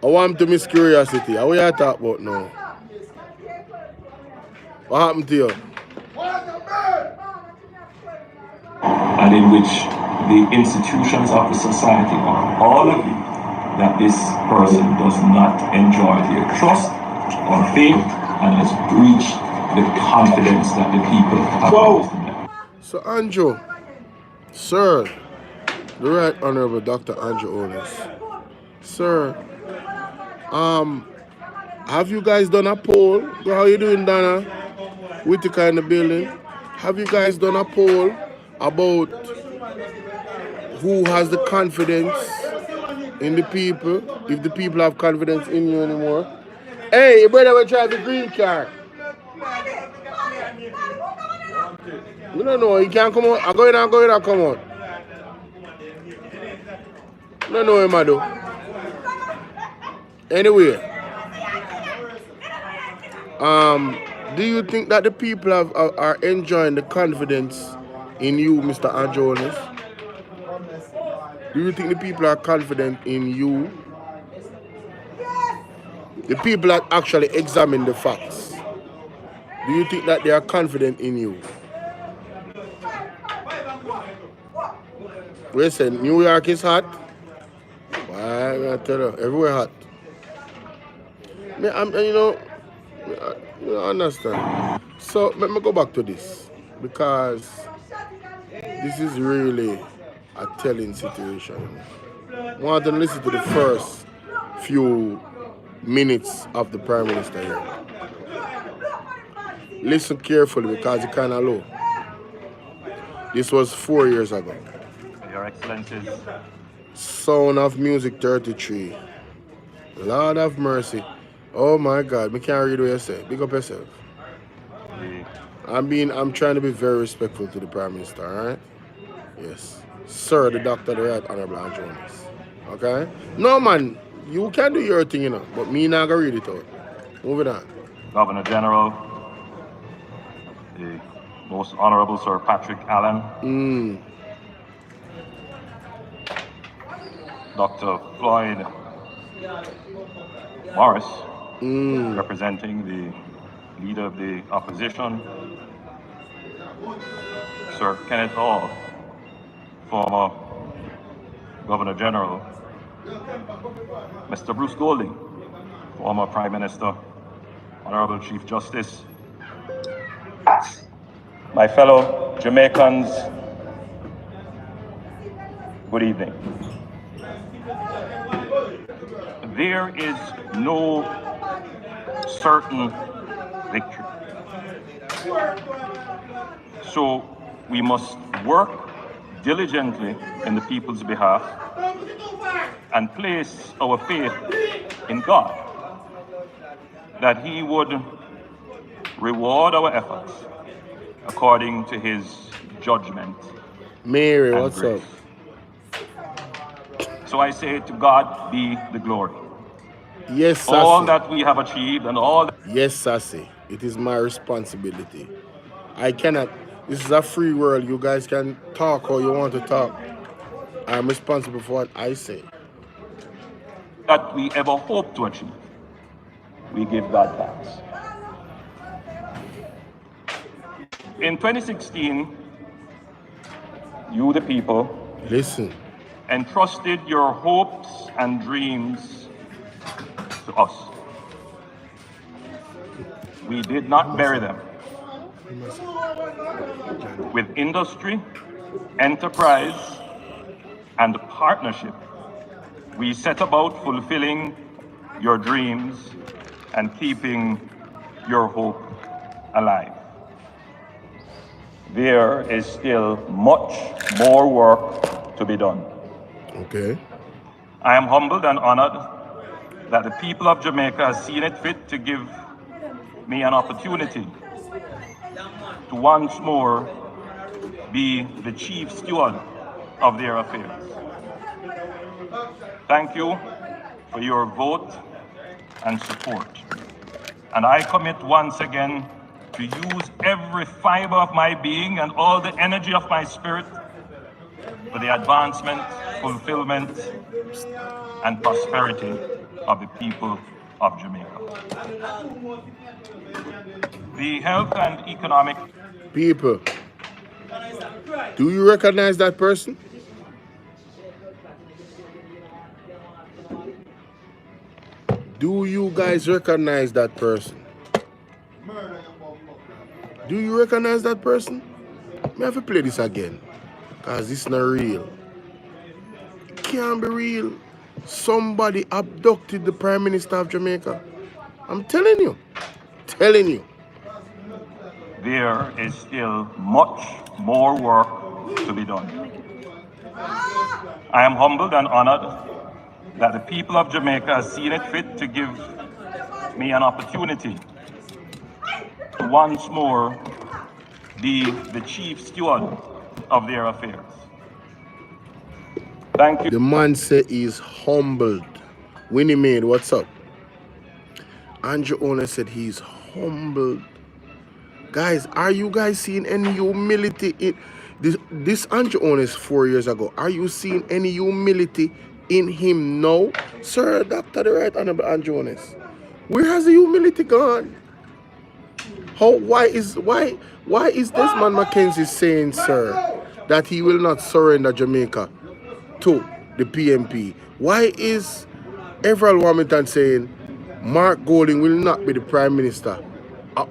Speaker 1: I want to miss curiosity. What are you talking about now? What happened to you?
Speaker 2: And in which the institutions of the society are all agree that this person does not enjoy their trust or faith and has breached the confidence that the people have placed in them.
Speaker 1: So Andrew, sir, the Right Honorable Dr. Andrew Holness, sir, Have you guys done a poll? How you doing, Donna? Whitaker in the building. Have you guys done a poll about who has the confidence in the people? If the people have confidence in you anymore? Hey, you better go drive the green car. You don't know. You can't come out. I go in and come out. You don't know him, I do. Anyway, do you think that the people are enjoying the confidence in you, Mr. Holness? Do you think the people are confident in you? The people that actually examine the facts. Do you think that they are confident in you? We say New York is hot. Why I tell you, everywhere hot. You understand. So let me go back to this because this is really a telling situation. I want to listen to the first few minutes of the Prime Minister here. Listen carefully because it's kind of low. This was 4 years ago.
Speaker 2: Your Excellencies.
Speaker 1: Sound of Music 33. Lord have mercy. Oh my God, we can't read what you say. Big up yourself. I'm trying to be very respectful to the Prime Minister, alright? Yes. Sir, the Doctor, the Right Honorable Jonas. Okay? No man, you can do your thing, you know, but me not gonna read it out. Moving on.
Speaker 2: Governor General, the Most Honorable Sir Patrick Allen, Dr. Floyd Morris, representing the Leader of the Opposition, Sir Kenneth Hall, former Governor General, Mr. Bruce Golding, former Prime Minister, Honorable Chief Justice, my fellow Jamaicans, good evening. There is no certain victory. So we must work diligently in the people's behalf and place our faith in God, that He would reward our efforts according to His judgment.
Speaker 1: Mary, what's
Speaker 2: grace.
Speaker 1: up?
Speaker 2: So I say, to God be the glory.
Speaker 1: Yes, Sassy.
Speaker 2: All that we have achieved and all that...
Speaker 1: Yes, Sassy. It is my responsibility. I cannot. This is a free world. You guys can talk how you want to talk. I'm responsible for what I say.
Speaker 2: That we ever hope to achieve, we give God thanks. In 2016, you, the people,
Speaker 1: listen,
Speaker 2: entrusted your hopes and dreams to us. We did not bury them. With industry, enterprise, and partnership, we set about fulfilling your dreams and keeping your hope alive. There is still much more work to be done.
Speaker 1: Okay.
Speaker 2: I am humbled and honored that the people of Jamaica have seen it fit to give me an opportunity to once more be the chief steward of their affairs. Thank you for your vote and support. And I commit once again to use every fiber of my being and all the energy of my spirit for the advancement, fulfillment, and prosperity of the people of Jamaica. The health and economic...
Speaker 1: People, do you recognize that person? Do you guys recognize that person? Do you recognize that person? May I have to play this again? Because it's not real. It can't be real. Somebody abducted the Prime Minister of Jamaica I'm telling you. Telling you.
Speaker 2: There is still much more work to be done. I am humbled and honored that the people of Jamaica have seen it fit to give me an opportunity to once more be the chief steward of their affairs. Thank you.
Speaker 1: The man said he's humbled. Winnie Maid, what's up? Andrew Owner said he's humbled. Guys, are you guys seeing any humility in this Andrew Owner is 4 years ago? Are you seeing any humility in him now? Sir, Dr. the Right Honorable Andrew Owner, where has the humility gone? Why is Desmond Mackenzie saying, sir, that he will not surrender Jamaica to the PMP? Why is Everald Warmington saying Mark Golding will not be the Prime Minister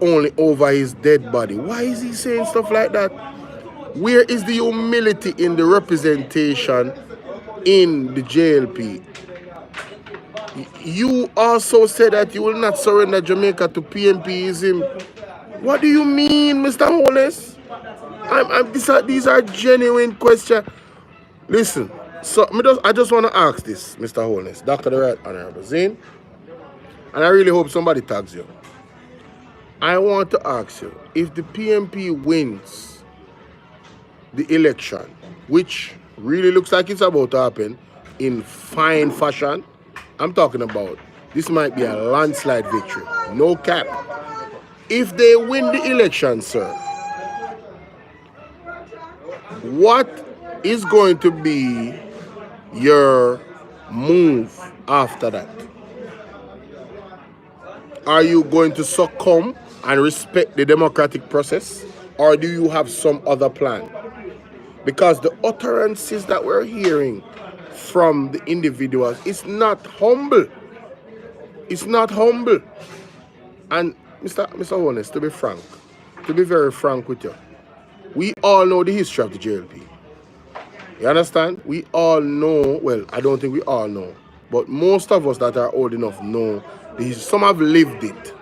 Speaker 1: only over his dead body? Why is he saying stuff like that? Where is the humility in the representation in the JLP? You also said that you will not surrender Jamaica to PMPism. What do you mean, Mr. Holness? These are genuine questions. Listen, so I just want to ask this, Mr. Holness, Dr. the Right Honorable Zane, and I really hope somebody tags you. I want to ask you, if the PMP wins the election, which really looks like it's about to happen in fine fashion, I'm talking about this might be a landslide victory, no cap. If they win the election, sir, what is going to be your move after that? Are you going to succumb and respect the democratic process, or do you have some other plan? Because the utterances that we're hearing from the individuals is not humble. It's not humble. And Mr. Holness, to be frank, to be very frank with you, we all know the history of the JLP. You understand? We all know, well, I don't think we all know, but most of us that are old enough know the history. Some have lived it.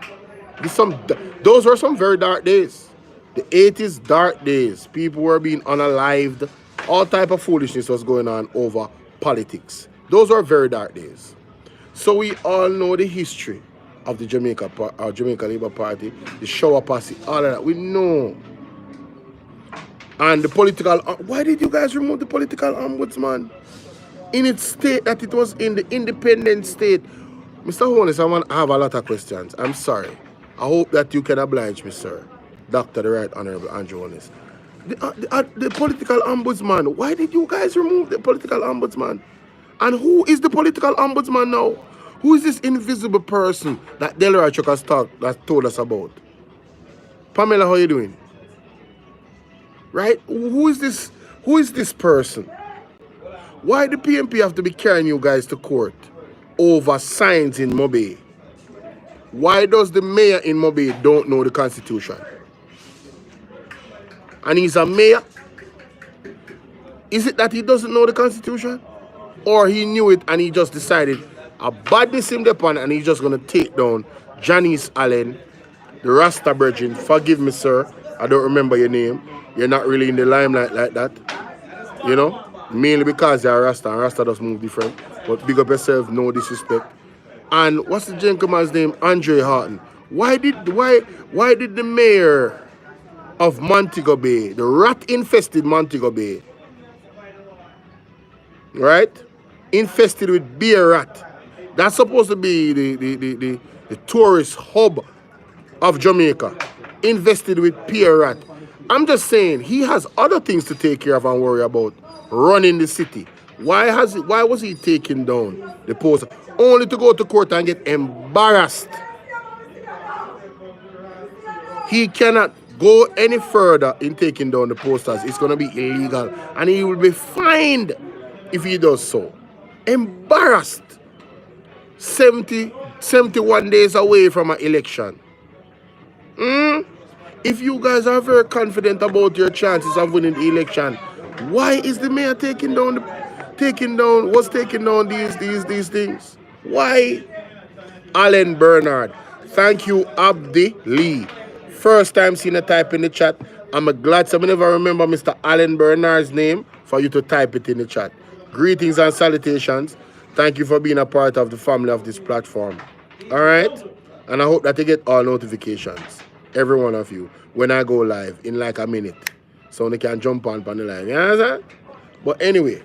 Speaker 1: Those were some very dark days. The 80s, dark days. People were being unalived. All type of foolishness was going on over politics. Those were very dark days. So we all know the history of the Jamaica Labour Party, the shower posse, all of that. We know. And the political... why did you guys remove the political ombudsman? In its state that it was in, the independent state. Mr. Holness, I have a lot of questions. I'm sorry. I hope that you can oblige me, sir. Dr. the Right Honorable Andrew Holness. The political ombudsman. Why did you guys remove the political ombudsman? And who is the political ombudsman now? Who is this invisible person that Delroy Chuck has told us about? Pamela, how you doing? Right? Who is this? Who is this person? Why the PMP have to be carrying you guys to court over signs in Mobay? Why does the mayor in Mobay don't know the Constitution? And he's a mayor? Is it that he doesn't know the Constitution? Or he knew it and he just decided a badness him upon and he's just going to take down Janice Allen, the Rasta Virgin. Forgive me, sir. I don't remember your name. You're not really in the limelight like that. You know? Mainly because you're a Rasta and Rasta does move different. But big up yourself, no disrespect. And what's the gentleman's name? Andre Horton. Why did the mayor of Montego Bay, the rat-infested Montego Bay, right? Infested with bear rat. That's supposed to be the tourist hub of Jamaica. Infested with bear rat. I'm just saying, he has other things to take care of and worry about. Running the city. Why was he taking down the post? Only to go to court and get embarrassed. He cannot go any further in taking down the posters. It's going to be illegal. And he will be fined if he does so. Embarrassed. 71 days away from an election. If you guys are very confident about your chances of winning the election, why is the mayor taking down these things? Why? Alan Bernard. Thank you, Abdi Lee. First time seeing a type in the chat. I'm glad someone never remember Mr. Alan Bernard's name for you to type it in the chat. Greetings and salutations. Thank you for being a part of the family of this platform. All right? And I hope that you get all notifications, every one of you, when I go live in like a minute. So they can jump on the line. You understand? But anyway,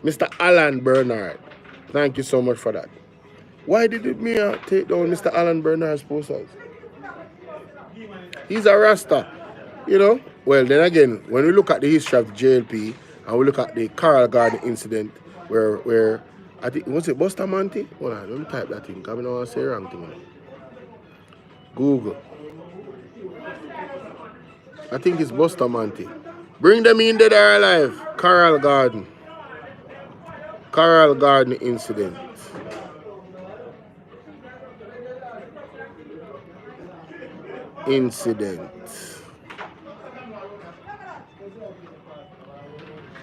Speaker 1: Mr. Alan Bernard, thank you so much for that. Why did me take down Mr. Alan Bernard's posters? He's a Rasta, you know? Well, then again, when we look at the history of the JLP and we look at the Carl Garden incident where I think, was it Bustamante? Hold on, let me type that thing. I don't want to say the wrong thing. Google. I think it's Bustamante. Bring them in dead or alive. Carl Garden. Carl Garden incident.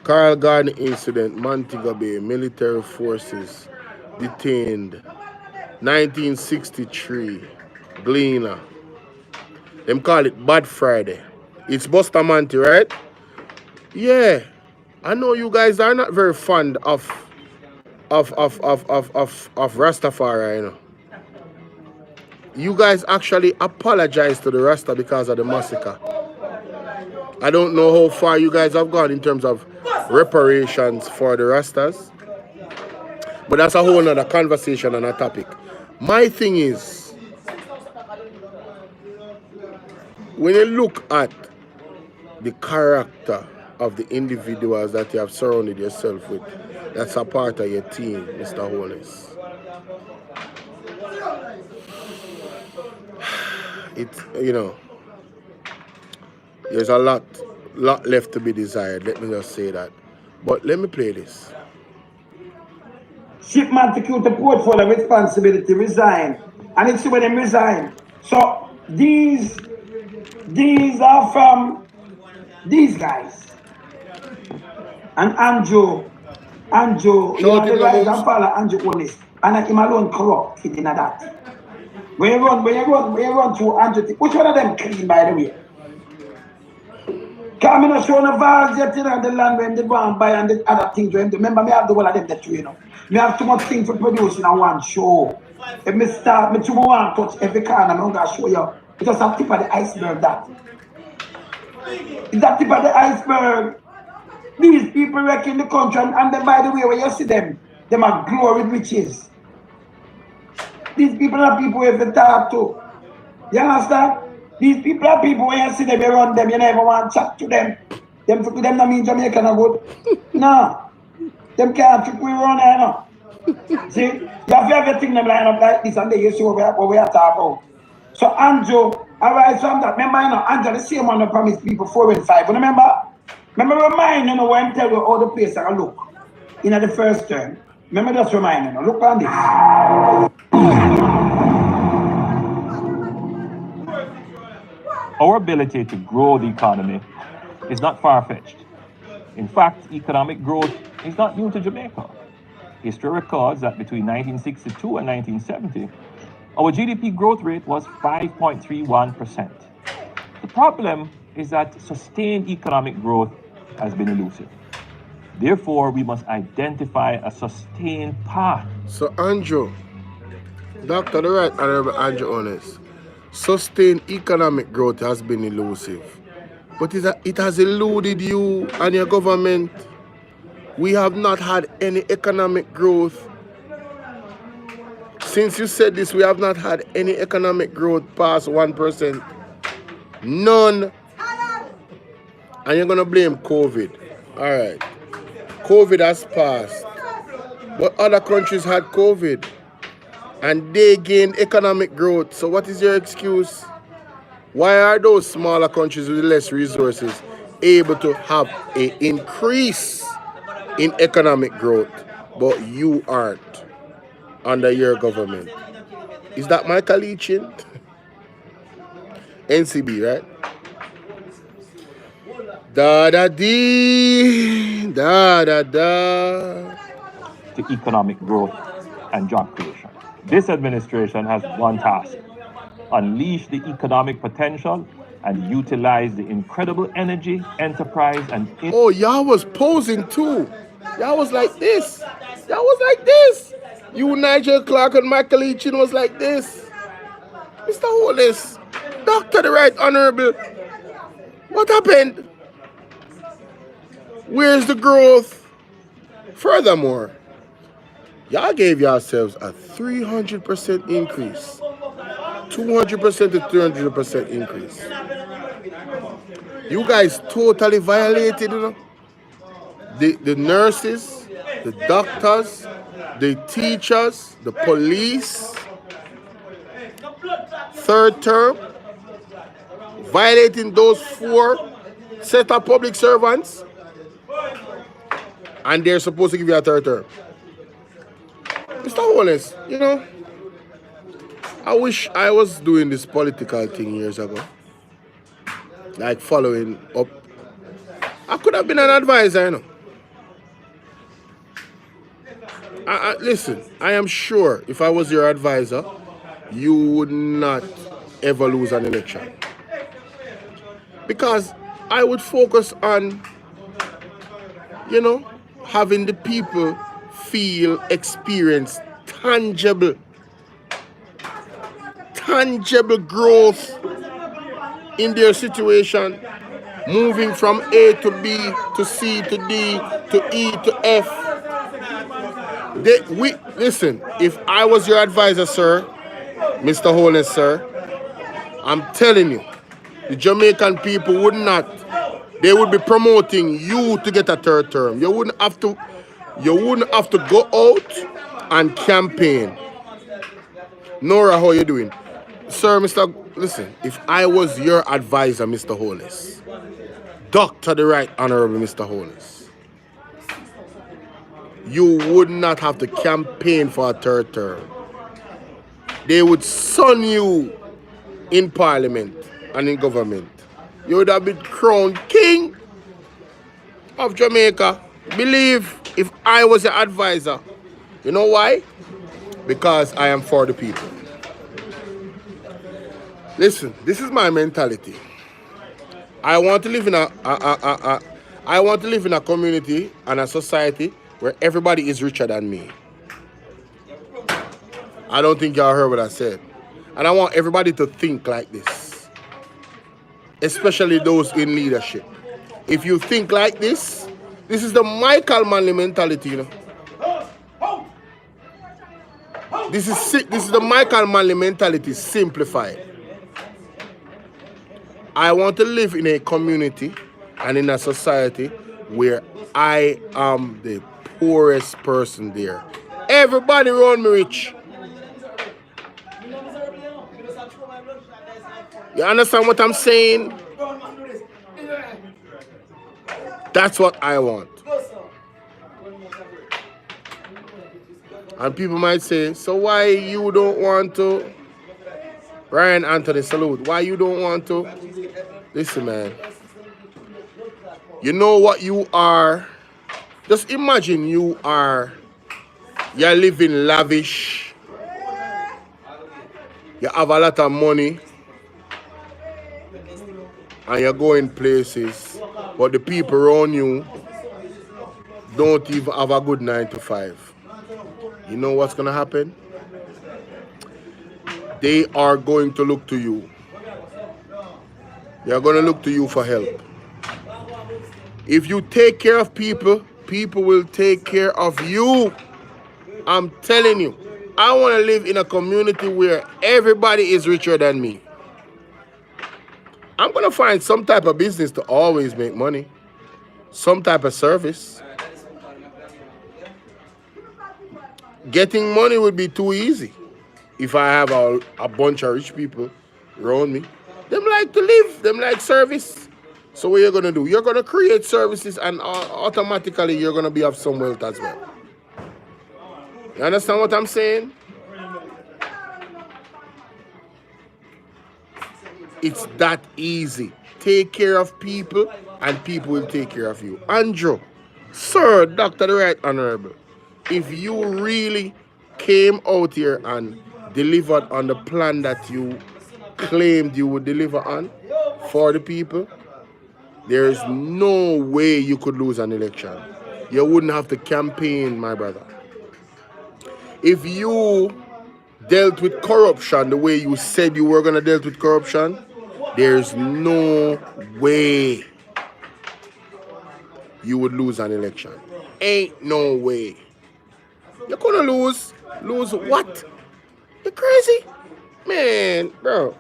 Speaker 1: Carl Garden incident, Montego Bay, military forces detained. 1963, Gleaner. Them call it Bad Friday. It's Bustamante, right? Yeah. I know you guys are not very fond of Rastafari, you know. You guys actually apologize to the Rasta because of the massacre. I don't know how far you guys have gone in terms of reparations for the Rastas, but that's a whole other conversation and a topic. My thing is, when you look at the character of the individuals that you have surrounded yourself with, that's a part of your team, Mr. Holness. It's, you know, there's a lot left to be desired. Let me just say that. But let me play this.
Speaker 3: Shipman to keep the portfolio responsibility resign. And it's when them resign. So these are from these guys. And Andrew, you know, the rise and fall of Andrew Holness. And him alone corrupt in that. When you run through Andrew, which one of them clean, by the way? Because I'm not showing the vase yet, you know, the land where they go and buy and the other things. Remember, me have the one of them that you know. Me have too much things to produce in a one show. If me start, me too much touch every corner, I'm going to show you. It's just a tip of the iceberg, that. It's a tip of the iceberg. These people wrecking the country, and then, by the way, when you see them are glory riches. These people are people you have to talk to. You understand? These people are people when you see them, you run them, you never want to chat to them. Them not mean Jamaica no good. No. Them can't trick we run here, no. See? You have everything them line up like this and they you see what we are talking about. So Andrew, alright, so I'm that. Remember, you know, Andrew, the same one that promised people 4 and 5. Remember remind you know when I tell you all the places I look in the first term. Remember just remind you know, look on this.
Speaker 2: Our ability to grow the economy is not far-fetched. In fact, economic growth is not new to Jamaica. History records that between 1962 and 1970, our GDP growth rate was 5.31%. The problem is that sustained economic growth has been elusive. Therefore, we must identify a sustained path.
Speaker 1: So Andrew, Dr. the Right Honorable Andrew Holness, sustained economic growth has been elusive. But it has eluded you and your government. We have not had any economic growth. Since you said this, we have not had any economic growth past 1%. None. And you're going to blame COVID. All right. COVID has passed. But other countries had COVID. And they gained economic growth. So what is your excuse? Why are those smaller countries with less resources able to have an increase in economic growth, but you aren't under your government? Is that Michael Leachin? NCB, right? Da-da-dee, da-da-da.
Speaker 2: To economic growth and job creation. This administration has one task: unleash the economic potential, and utilize the incredible energy, enterprise, and
Speaker 1: Oh, y'all was posing too. Y'all was like this. Y'all was like this. You, Nigel Clark, and Michael Eachin was like this. Mr. Holness, Dr. the Right Honorable, what happened? Where's the growth? Furthermore, y'all gave yourselves a 300% increase, 200% to 300% increase. You guys totally violated, you know? The nurses, the doctors, the teachers, the police, third term, violating those 4 set of public servants, and they're supposed to give you a third term. Mr. Holness, you know, I wish I was doing this political thing years ago, like following up. I could have been an advisor, you know. Listen, I am sure if I was your advisor, you would not ever lose an election. Because I would focus on, you know, having the people feel, experience tangible growth in their situation, moving from A to B to C to D to E to F. Listen, if I was your advisor, sir, Mr. Holness, sir, I'm telling you, the Jamaican people would not, they would be promoting you to get a third term. You wouldn't have to go out and campaign. Nora, how you doing? Sir, listen, if I was your advisor, Mr. Holness, Dr. the Right Honorable Mr. Holness, you would not have to campaign for a third term. They would son you in parliament and in government. You would have been crowned king of Jamaica. Believe, if I was your advisor. You know why? Because I am for the people. Listen, this is my mentality. I want to live in a community and a society where everybody is richer than me. I don't think y'all heard what I said. And I want everybody to think like this, especially those in leadership. If you think like this is the Michael Manley mentality, you know. This is the Michael Manley mentality simplified. I want to live in a community and in a society where I am the poorest person there. Everybody around me rich. You understand what I'm saying? That's what I want. And people might say, so why you don't want to? Ryan Anthony, salute. Why you don't want to? Listen, man. You know what you are? Just imagine you're living lavish. You have a lot of money. And you're going places. But the people around you don't even have a good 9 to 5. You know what's going to happen? They are going to look to you. They are going to look to you for help. If you take care of people, people will take care of you. I'm telling you. I want to live in a community where everybody is richer than me. I'm going to find some type of business to always make money. Some type of service. Getting money would be too easy if I have a bunch of rich people around me. Them like to live. Them like service. So what you're going to do? You're going to create services and automatically you're going to be of some wealth as well. You understand what I'm saying? It's that easy. Take care of people and people will take care of you. Andrew, sir, Dr. the Right Honorable, if you really came out here and delivered on the plan that you claimed you would deliver on for the people, there is no way you could lose an election. You wouldn't have to campaign, my brother. If you dealt with corruption the way you said you were going to deal with corruption, there's no way you would lose an election. Ain't no way. You're going to lose. Lose what? You're crazy? Man, bro.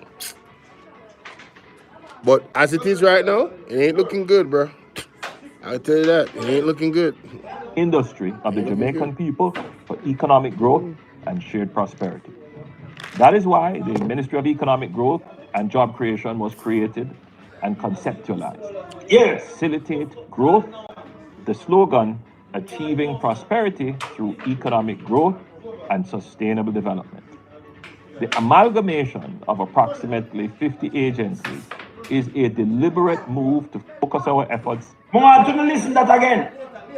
Speaker 1: But as it is right now, it ain't looking good, bro. I'll tell you that. It ain't looking good.
Speaker 2: Industry of the Jamaican people for economic growth and shared prosperity. That is why the Ministry of Economic Growth and Job Creation was created and conceptualized.
Speaker 3: Yes.
Speaker 2: Facilitate growth, the slogan, achieving prosperity through economic growth and sustainable development. The amalgamation of approximately 50 agencies is a deliberate move to focus our efforts.
Speaker 3: I want to listen that again.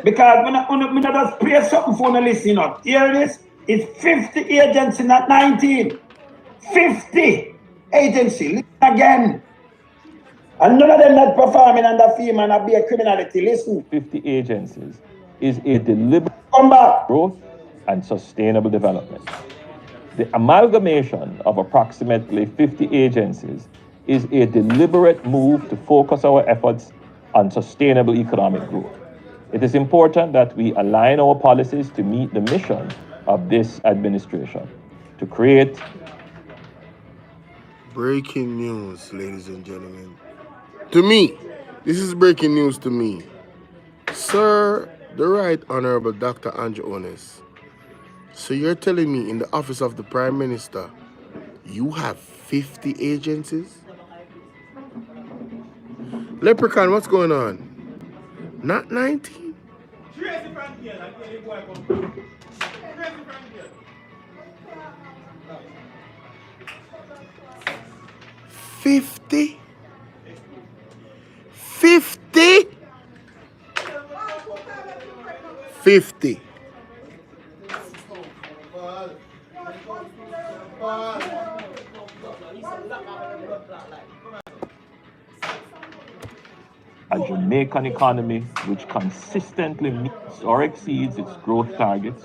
Speaker 3: Because when I just play something for the listen up. Here it is. It's 50 agencies, not 19. 50 agencies. Listen again. And none of them not performing under FEMA and be a criminality. Listen.
Speaker 2: 50 agencies is a deliberate
Speaker 3: growth
Speaker 2: and sustainable development. The amalgamation of approximately 50 agencies is a deliberate move to focus our efforts on sustainable economic growth. It is important that we align our policies to meet the mission of this administration, to create.
Speaker 1: Breaking news, ladies and gentlemen. To me, this is breaking news to me. Sir, the Right Honorable Dr. Andrew Holness. So you're telling me in the office of the Prime Minister, you have 50 agencies? Leprechaun, what's going on? Not 19? 50? 50? 50.
Speaker 2: A Jamaican economy which consistently meets or exceeds its growth targets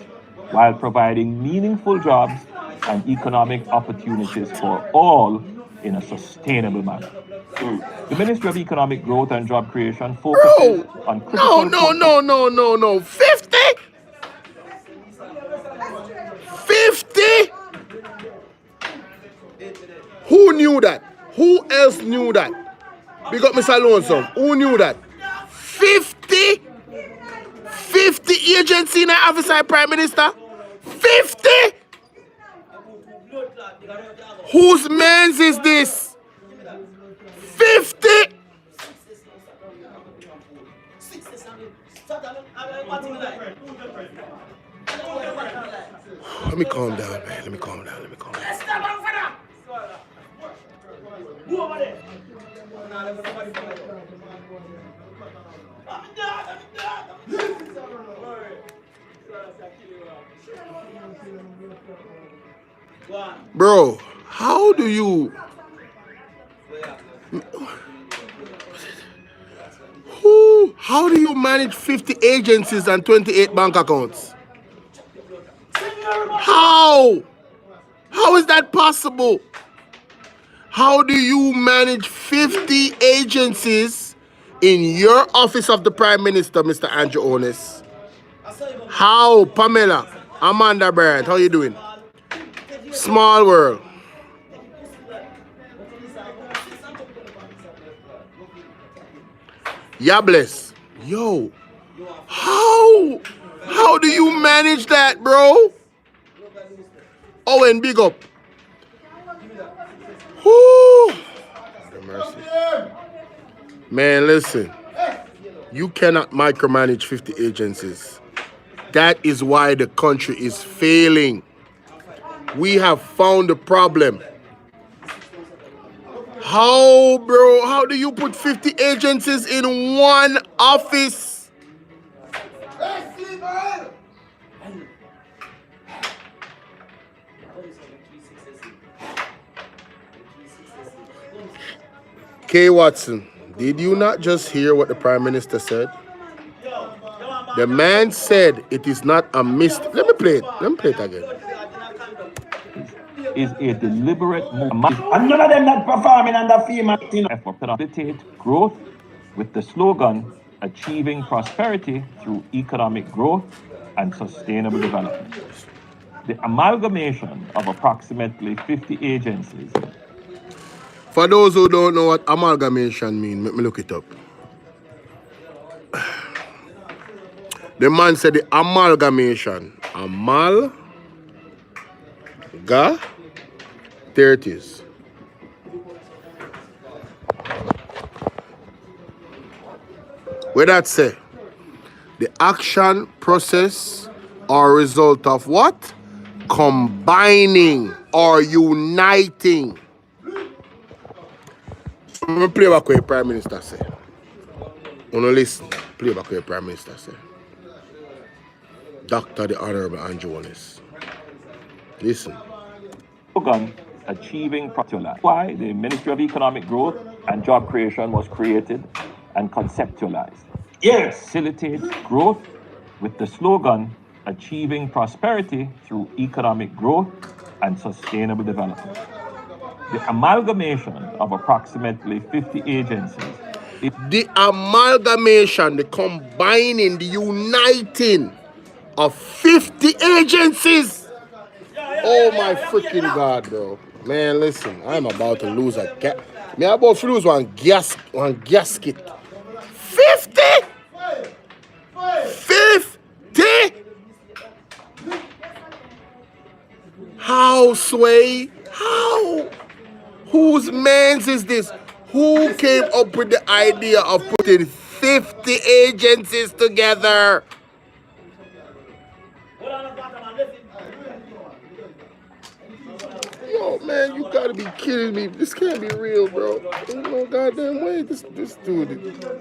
Speaker 2: while providing meaningful jobs and economic opportunities for all in a sustainable manner. The Ministry of Economic Growth and Job Creation focuses on critical...
Speaker 1: No. 50? 50? Who knew that? Who else knew that? We got Mr. Lonesome. Who knew that? 50? 50 agency in the office of Prime Minister? 50? Whose mans is this? 50? Let me calm down, man. Let me calm down. Bro, how do you... How do you manage 50 agencies and 28 bank accounts? How? How is that possible? How do you manage 50 agencies in your office of the Prime Minister, Mr. Andrew Holness? How, Pamela, Amanda Bryant, how you doing? Small world. Yeah, bless. Yo, how do you manage that, bro? Owen, big up. Whoo. Mercy. Man, listen. You cannot micromanage 50 agencies. That is why the country is failing. We have found the problem. How, bro? How do you put 50 agencies in one office? K. Watson, did you not just hear what the Prime Minister said? The man said it is not a mistake. Let me play it. Let me play it again.
Speaker 2: Is a deliberate move
Speaker 3: And none of them not performing under FEMA.
Speaker 2: effort to facilitate growth with the slogan achieving prosperity through economic growth and sustainable development. The amalgamation of approximately 50 agencies.
Speaker 1: For those who don't know what amalgamation means, let me look it up. The man said the amalgamation. There it is. Where that say? The action process or result of what? Combining or uniting. I'm going to play back what the Prime Minister said. I'm going to listen. Play back what the Prime Minister said. Dr. the Honorable Andrew Holness. Listen.
Speaker 2: Slogan achieving prosperity. Why the Ministry of Economic Growth and Job Creation was created and conceptualized.
Speaker 3: Yes.
Speaker 2: Facilitate growth with the slogan achieving prosperity through economic growth and sustainable development. The amalgamation of approximately 50 agencies.
Speaker 1: The amalgamation, the combining, the uniting of 50 agencies. Oh my freaking God, bro. Man, listen, I'm about to lose a I'm about to lose one gasket. 50? 50? How, Sway? How? Whose man's is this? Who came up with the idea of putting 50 agencies together? Yo, man, you gotta be kidding me. This can't be real, bro. Ain't no goddamn way. This dude.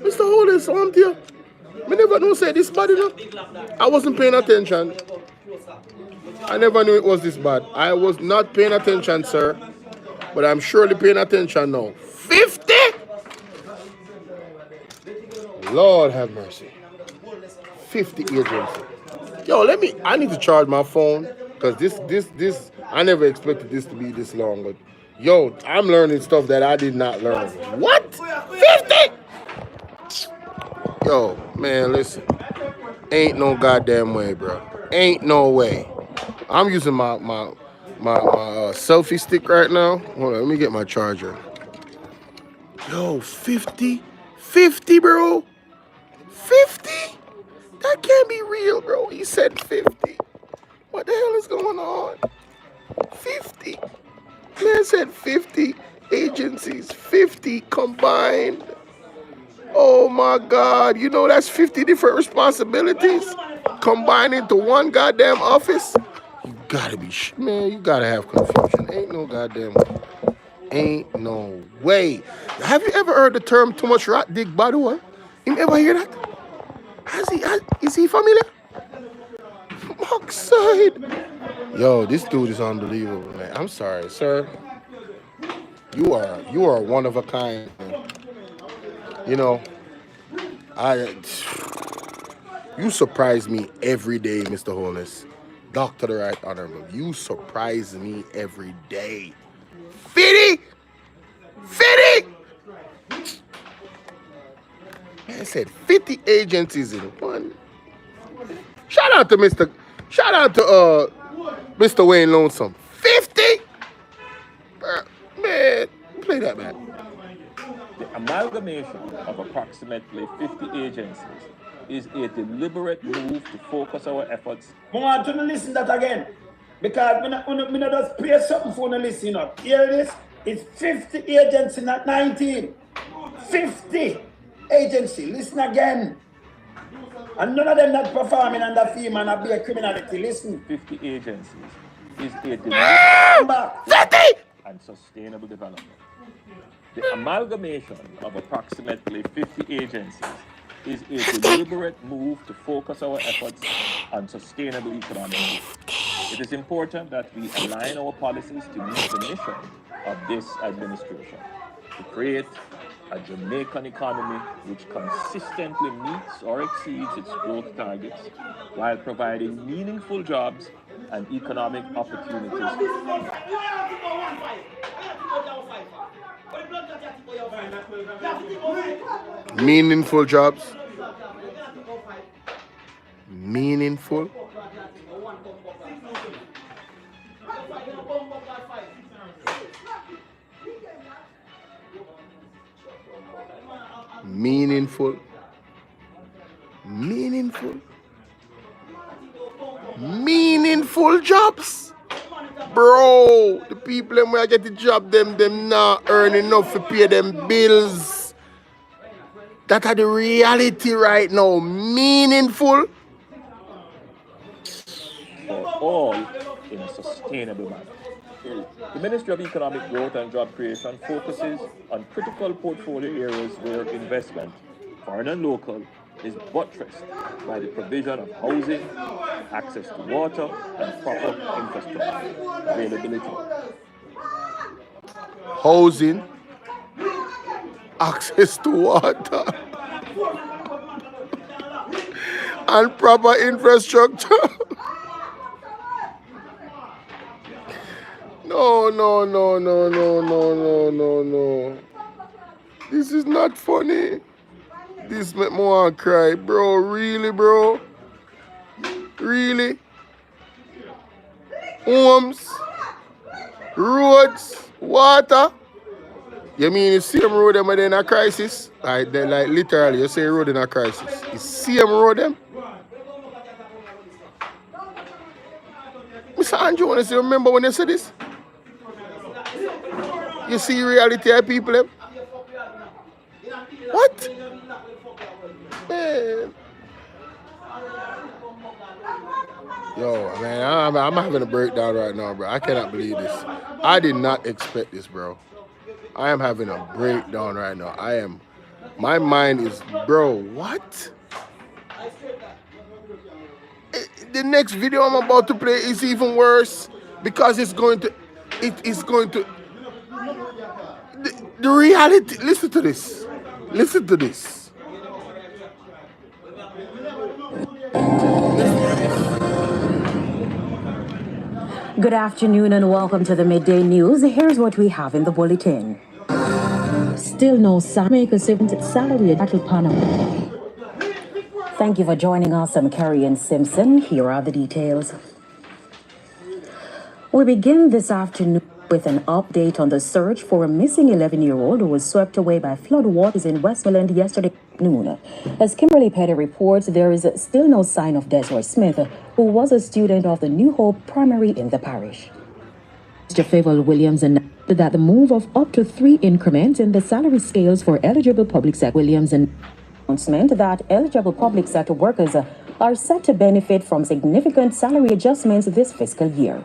Speaker 1: Mr. Holness, I'm here. I never know say this bad enough. I wasn't paying attention. I never knew it was this bad. I was not paying attention, sir. But I'm surely paying attention now. 50? Lord have mercy. 50 agencies. Yo, I need to charge my phone. Because this, I never expected this to be this long. But, yo, I'm learning stuff that I did not learn. What? 50? Yo, man, listen. Ain't no goddamn way, bro. Ain't no way. I'm using my selfie stick right now. Hold on, let me get my charger. Yo, 50? 50, bro? 50? That can't be real, bro. He said 50. What the hell is going on? 50. Man said 50 agencies, 50 combined. Oh my God. You know that's 50 different responsibilities combined into one goddamn office? You gotta be, man, you gotta have confusion. Ain't no goddamn way. Ain't no way. Have you ever heard the term too much rat dig badua? You ever hear that? Is he familiar? Mockside. Yo, this dude is unbelievable, man. I'm sorry, sir. You are one of a kind, man. You know, you surprise me every day, Mr. Holness. Dr. the Right Honorable. You surprise me every day. 50? 50? Man said 50 agencies in one. Shout out to Mr. Wayne Lonesome. 50? Man, play that, man.
Speaker 2: The amalgamation of approximately 50 agencies is a deliberate move to focus our efforts.
Speaker 3: I want to listen that again. Because we not just play something for the listen up. Hear this? It's 50 agencies, not 19. 50 agency. Listen again. And none of them not performing under FEMA and not be a criminality. Listen.
Speaker 2: 50 agencies is a deliberate and sustainable development. The amalgamation of approximately 50 agencies is a deliberate move to focus our efforts on sustainable economic growth. It is important that we align our policies to meet the mission of this administration, to create
Speaker 4: a Jamaican economy which consistently meets or exceeds its growth targets while providing meaningful jobs and economic opportunities.
Speaker 1: Meaningful jobs. Meaningful. Meaningful. Meaningful. Meaningful jobs. Bro, the people them where get the job, them not earn enough to pay them bills. That are the reality right now. Meaningful.
Speaker 4: For all in a sustainable manner. The Ministry of Economic Growth and Job Creation focuses on critical portfolio areas where investment, foreign and local, is buttressed by the provision of housing, access to water, and proper infrastructure availability.
Speaker 1: Housing, access to water, and proper infrastructure. No. This is not funny. This make me want to cry, bro. Really, bro? Really? Homes, roads, water. You mean the same road them are in a crisis? Like literally, you say road in a crisis. The same road them? Mr. Andrew, want to say, remember when you said this? You see reality of people them? What? Man. Yo, man, I'm having a breakdown right now, bro. I cannot believe this. I did not expect this, bro. I am having a breakdown right now. My mind is, bro, what? The next video I'm about to play is even worse because it is going to, the reality, listen to this. Listen to this.
Speaker 5: Good afternoon and welcome to the Midday News. Here's what we have in the bulletin. Still no make a salary at Panama. Thank you for joining us. I'm Carrie Ann Simpson. Here are the details. We begin this afternoon with an update on the search for a missing 11-year-old who was swept away by flood waters in Westmoreland yesterday afternoon. As Kimberly Petty reports, there is still no sign of Desiree Smith, who was a student of the New Hope Primary in the parish. Mr. Favour Williams announced that the move of up to 3 increments in the salary scales for eligible public sector Williams announcement that eligible public sector workers are set to benefit from significant salary adjustments this fiscal year.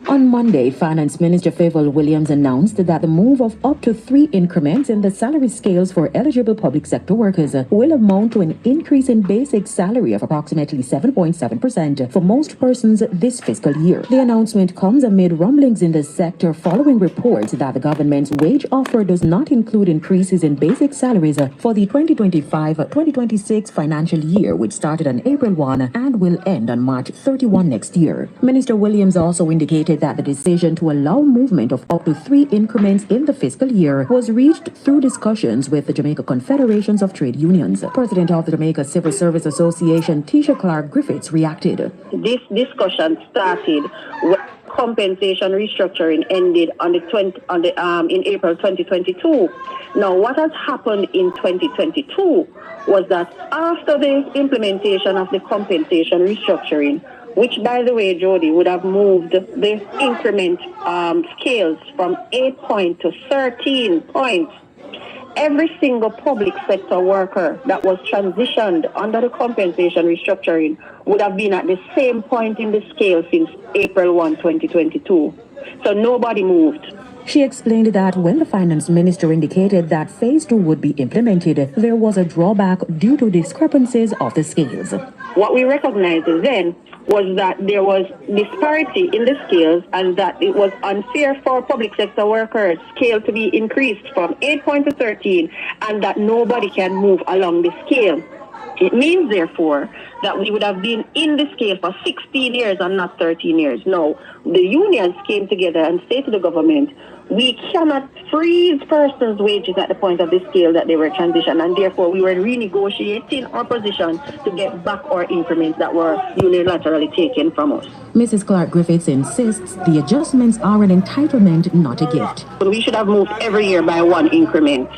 Speaker 5: On Monday, Finance Minister Favour Williams announced that the move of up to 3 increments in the salary scales for eligible public sector workers will amount to an increase in basic salary of approximately 7.7% for most persons this fiscal year. The announcement comes amid rumblings in the sector following reports that the government's wage offer does not include increases in basic salaries for the 2025-2026 financial year, which started on April 1 and will end on March 31 next year. Minister Williams also indicated that the decision to allow movement of up to 3 increments in the fiscal year was reached through discussions with the Jamaica Confederations of Trade Unions. President of the Jamaica Civil Service Association, Tisha Clark Griffiths, reacted.
Speaker 6: This discussion started when compensation restructuring ended in April 2022. Now, what has happened in 2022 was that after the implementation of the compensation restructuring, which, by the way, Jody, would have moved the increment scales from 8 points to 13 points. Every single public sector worker that was transitioned under the compensation restructuring would have been at the same point in the scale since April 1, 2022. So nobody moved.
Speaker 5: She explained that when the finance minister indicated that phase 2 would be implemented, there was a drawback due to discrepancies of the scales.
Speaker 6: What we recognized then was that there was disparity in the scales and that it was unfair for public sector workers' scale to be increased from 8 points to 13 and that nobody can move along the scale. It means, therefore, that we would have been in the scale for 16 years and not 13 years. Now, the unions came together and said to the government, we cannot freeze persons' wages at the point of the scale that they were transitioned, and therefore we were renegotiating our position to get back our increments that were unilaterally taken from us.
Speaker 5: Mrs. Clark Griffiths insists the adjustments are an entitlement, not a gift.
Speaker 6: We should have moved every year by 1 increment.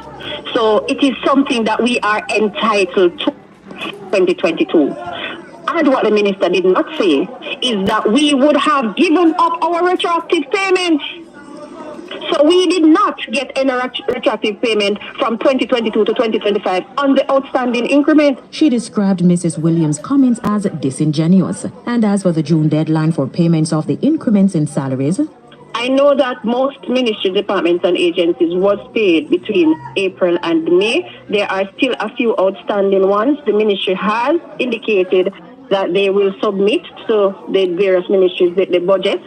Speaker 6: So it is something that we are entitled to 2022. And what the minister did not say is that we would have given up our retroactive payment. So we did not get any retroactive payment from 2022 to 2025 on the outstanding increment.
Speaker 5: She described Mrs. Williams' comments as disingenuous. And as for the June deadline for payments of the increments in salaries,
Speaker 6: I know that most ministry departments and agencies was paid between April and May. There are still a few outstanding ones. The ministry has indicated that they will submit to the various ministries the budget.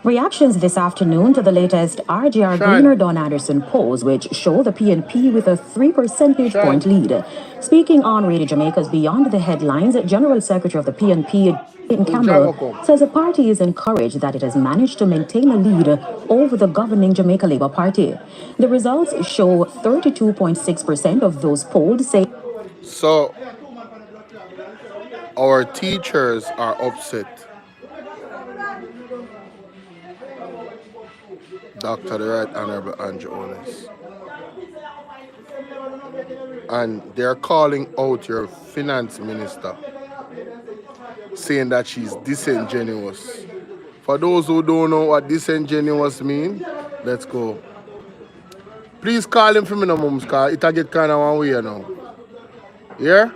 Speaker 5: reactions this afternoon to the latest RGR Greener Don Anderson polls, which show the PNP with a 3 percentage point lead. Speaking on Radio Jamaica's Beyond the Headlines, General Secretary of the PNP, in Campbell, says the party is encouraged that it has managed to maintain a lead over the governing Jamaica Labour Party. The results show 32.6% of those polled say.
Speaker 1: So, our teachers are upset. Dr. the Right Honorable Andrew Holness. And they're calling out your finance minister, saying that she's disingenuous. For those who don't know what disingenuous means, let's go. Please call him for me no mums, cause it'll get kind of one way now. Yeah?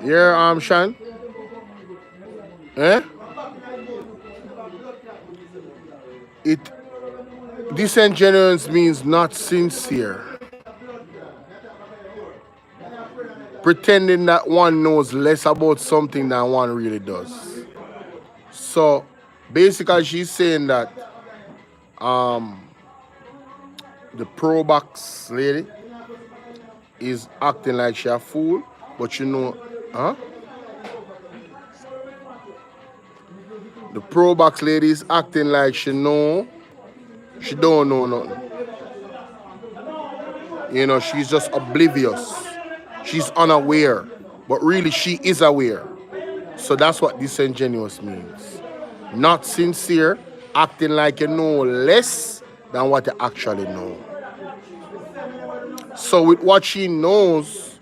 Speaker 1: Yeah, Shan? Eh? Disingenuous means not sincere. Pretending that one knows less about something than one really does. So basically she's saying that the pro-box lady is acting like she a fool, but you know, the pro-box lady is acting like she don't know nothing. You know, she's just oblivious. She's unaware, but really she is aware. So that's what disingenuous means. Not sincere, acting like you know less than what you actually know. So with what she knows,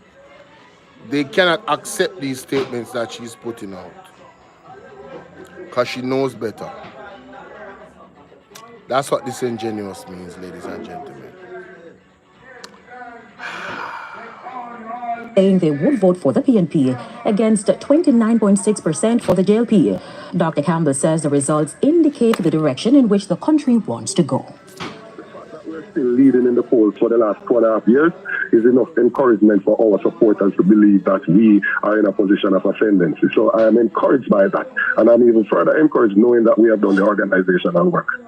Speaker 1: they cannot accept these statements that she's putting out, because she knows better. That's what disingenuous means, ladies and gentlemen.
Speaker 5: Saying they would vote for the PNP against 29.6% for the JLP. Dr. Campbell says the results indicate the direction in which the country wants to go.
Speaker 7: We're still leading in the polls for the last 2.5 years is enough encouragement for our supporters to believe that we are in a position of ascendancy. So I am encouraged by that, and I'm even further encouraged knowing that we have done the organizational work.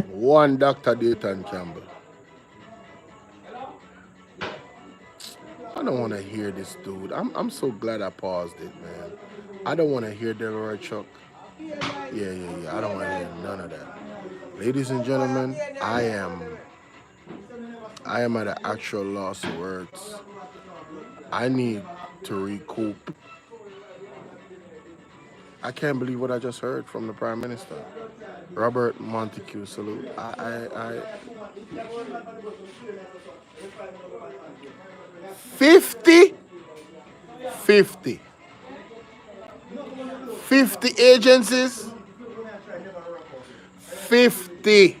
Speaker 1: One Dr. Dayton Campbell. I don't want to hear this dude. I'm so glad I paused it, man. I don't want to hear Delroy Chuck. Yeah. I don't want to hear none of that. Ladies and gentlemen, I am at an actual loss of words. I need to recoup. I can't believe what I just heard from the Prime Minister. Robert Montague, salute. I 50 agencies. 50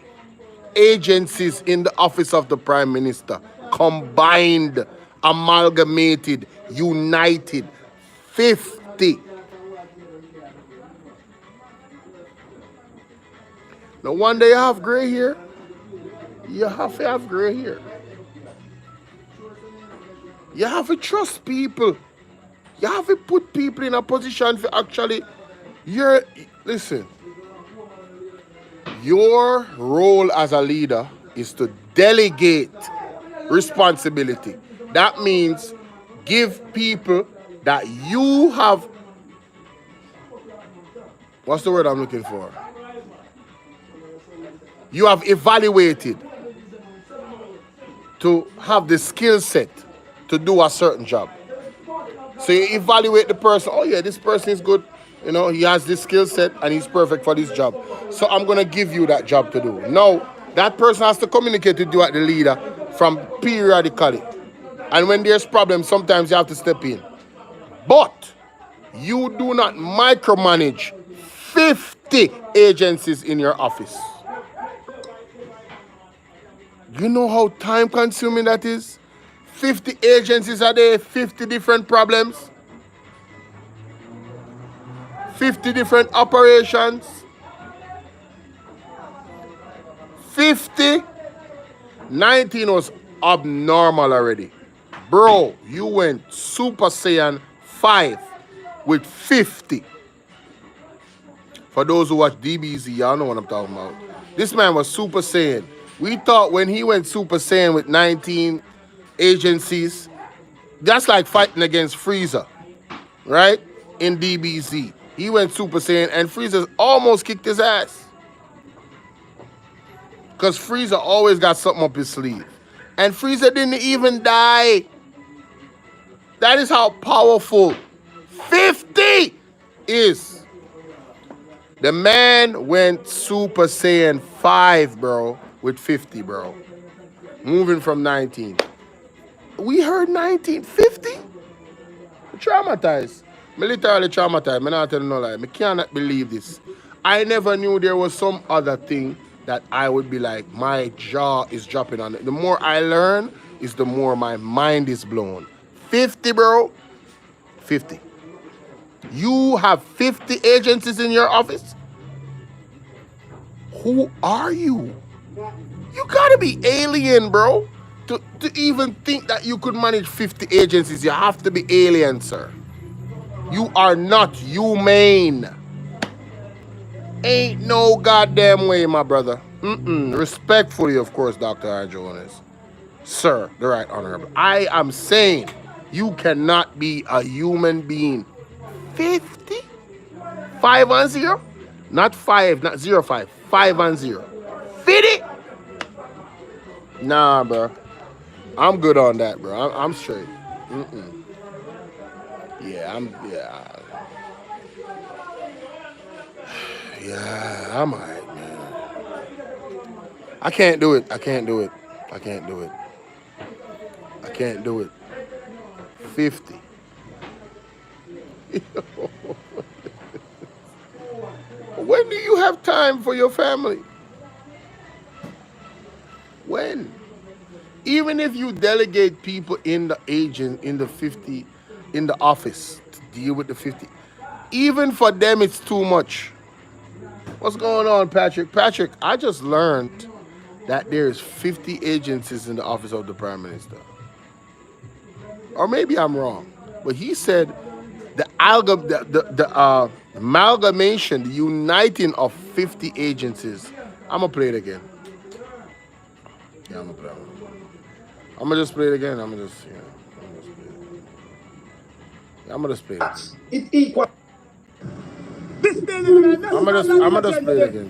Speaker 1: agencies in the office of the Prime Minister, combined, amalgamated, united. 50. No wonder you have gray hair. You have to have gray hair. You have to trust people. You have to put people in a position for actually, listen, your role as a leader is to delegate responsibility. That means give people that you have, what's the word I'm looking for? You have evaluated to have the skill set to do a certain job. So you evaluate the person. Oh yeah, this person is good. You know, he has this skill set and he's perfect for this job. So I'm going to give you that job to do. Now, that person has to communicate with you at the leader from periodically. And when there's problems, sometimes you have to step in. But you do not micromanage 50 agencies in your office. You know how time consuming that is? 50 agencies a day, 50 different problems, 50 different operations, 50. 19 was abnormal already. Bro, you went Super Saiyan 5 with 50. For those who watch DBZ, y'all know what I'm talking about. This man was Super Saiyan. We thought when he went Super Saiyan with 19 agencies, that's like fighting against Frieza, right? In DBZ. He went Super Saiyan and Frieza almost kicked his ass. Because Frieza always got something up his sleeve. And Frieza didn't even die. That is how powerful 50 is. The man went Super Saiyan 5, bro, with 50, bro. Moving from 19. We heard 1950? Traumatized. Me literally traumatized. Me not telling no lie. Me cannot believe this. I never knew there was some other thing that I would be like, my jaw is dropping on it. The more I learn, is the more my mind is blown. 50, bro. 50. You have 50 agencies in your office? Who are you? You gotta be alien, bro. To even think that you could manage 50 agencies, you have to be alien, sir. You are not humane. Ain't no goddamn way, my brother. Respectfully, of course, Dr. Holness. Sir, the right honorable. I am saying you cannot be a human being. 50? 5 and 0? Not 5, not 0-5. 5 and 0. 50? Nah, bro. I'm good on that, bro. I'm straight. Yeah, Yeah, I'm alright, man. I can't do it. 50. When do you have time for your family? When? Even if you delegate people in the in the 50, in the office to deal with the 50, even for them it's too much. What's going on, Patrick? Patrick, I just learned that there's 50 agencies in the office of the Prime Minister. Or maybe I'm wrong, but he said the amalgamation, the uniting of 50 agencies. I'm gonna play it again. Yeah, I'm gonna play it. I'm gonna just play it again. I'm gonna just play it.
Speaker 3: It's equal.
Speaker 1: I'm gonna just play it again.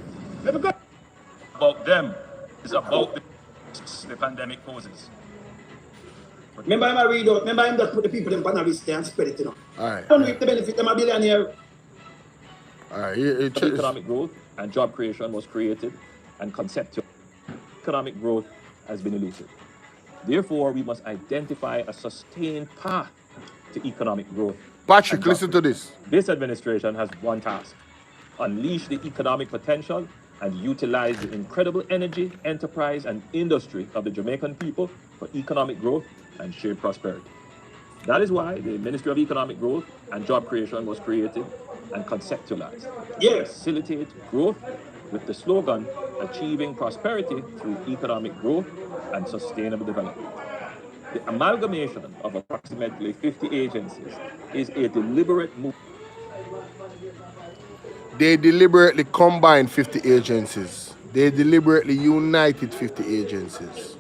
Speaker 2: About them. It's about the pandemic poses.
Speaker 3: Remember him I read out. Remember him just put the people in cannabis there and spread it, you know.
Speaker 1: Alright.
Speaker 3: Don't reap the benefit them a billionaire.
Speaker 1: Alright.
Speaker 4: Economic growth and job creation was created and conceptual. Economic growth has been elusive. Therefore, we must identify a sustained path to economic growth.
Speaker 1: Patrick, listen to this.
Speaker 4: This administration has one task: unleash the economic potential and utilize the incredible energy, enterprise, and industry of the Jamaican people for economic growth and shared prosperity. That is why the Ministry of Economic Growth and Job Creation was created and conceptualized.
Speaker 3: Yes.
Speaker 4: Facilitate growth with the slogan, Achieving Prosperity through Economic Growth and Sustainable Development. The amalgamation of approximately 50 agencies is a deliberate move.
Speaker 1: They deliberately combined 50 agencies. They deliberately united 50 agencies.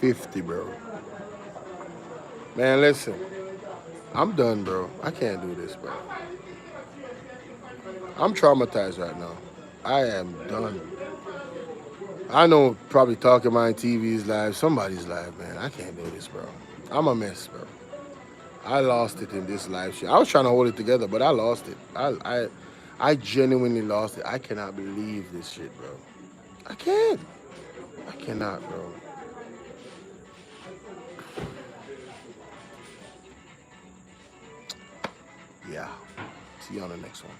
Speaker 1: $50, bro. Man, listen. I'm done, bro. I can't do this, bro. I'm traumatized right now. I am done. I know probably talking my TV's live, somebody's live, man. I can't do this, bro. I'm a mess, bro. I lost it in this live show. I was trying to hold it together, but I lost it. I genuinely lost it. I cannot believe this shit, bro. I can't. I cannot, bro. Yeah. See you on the next one.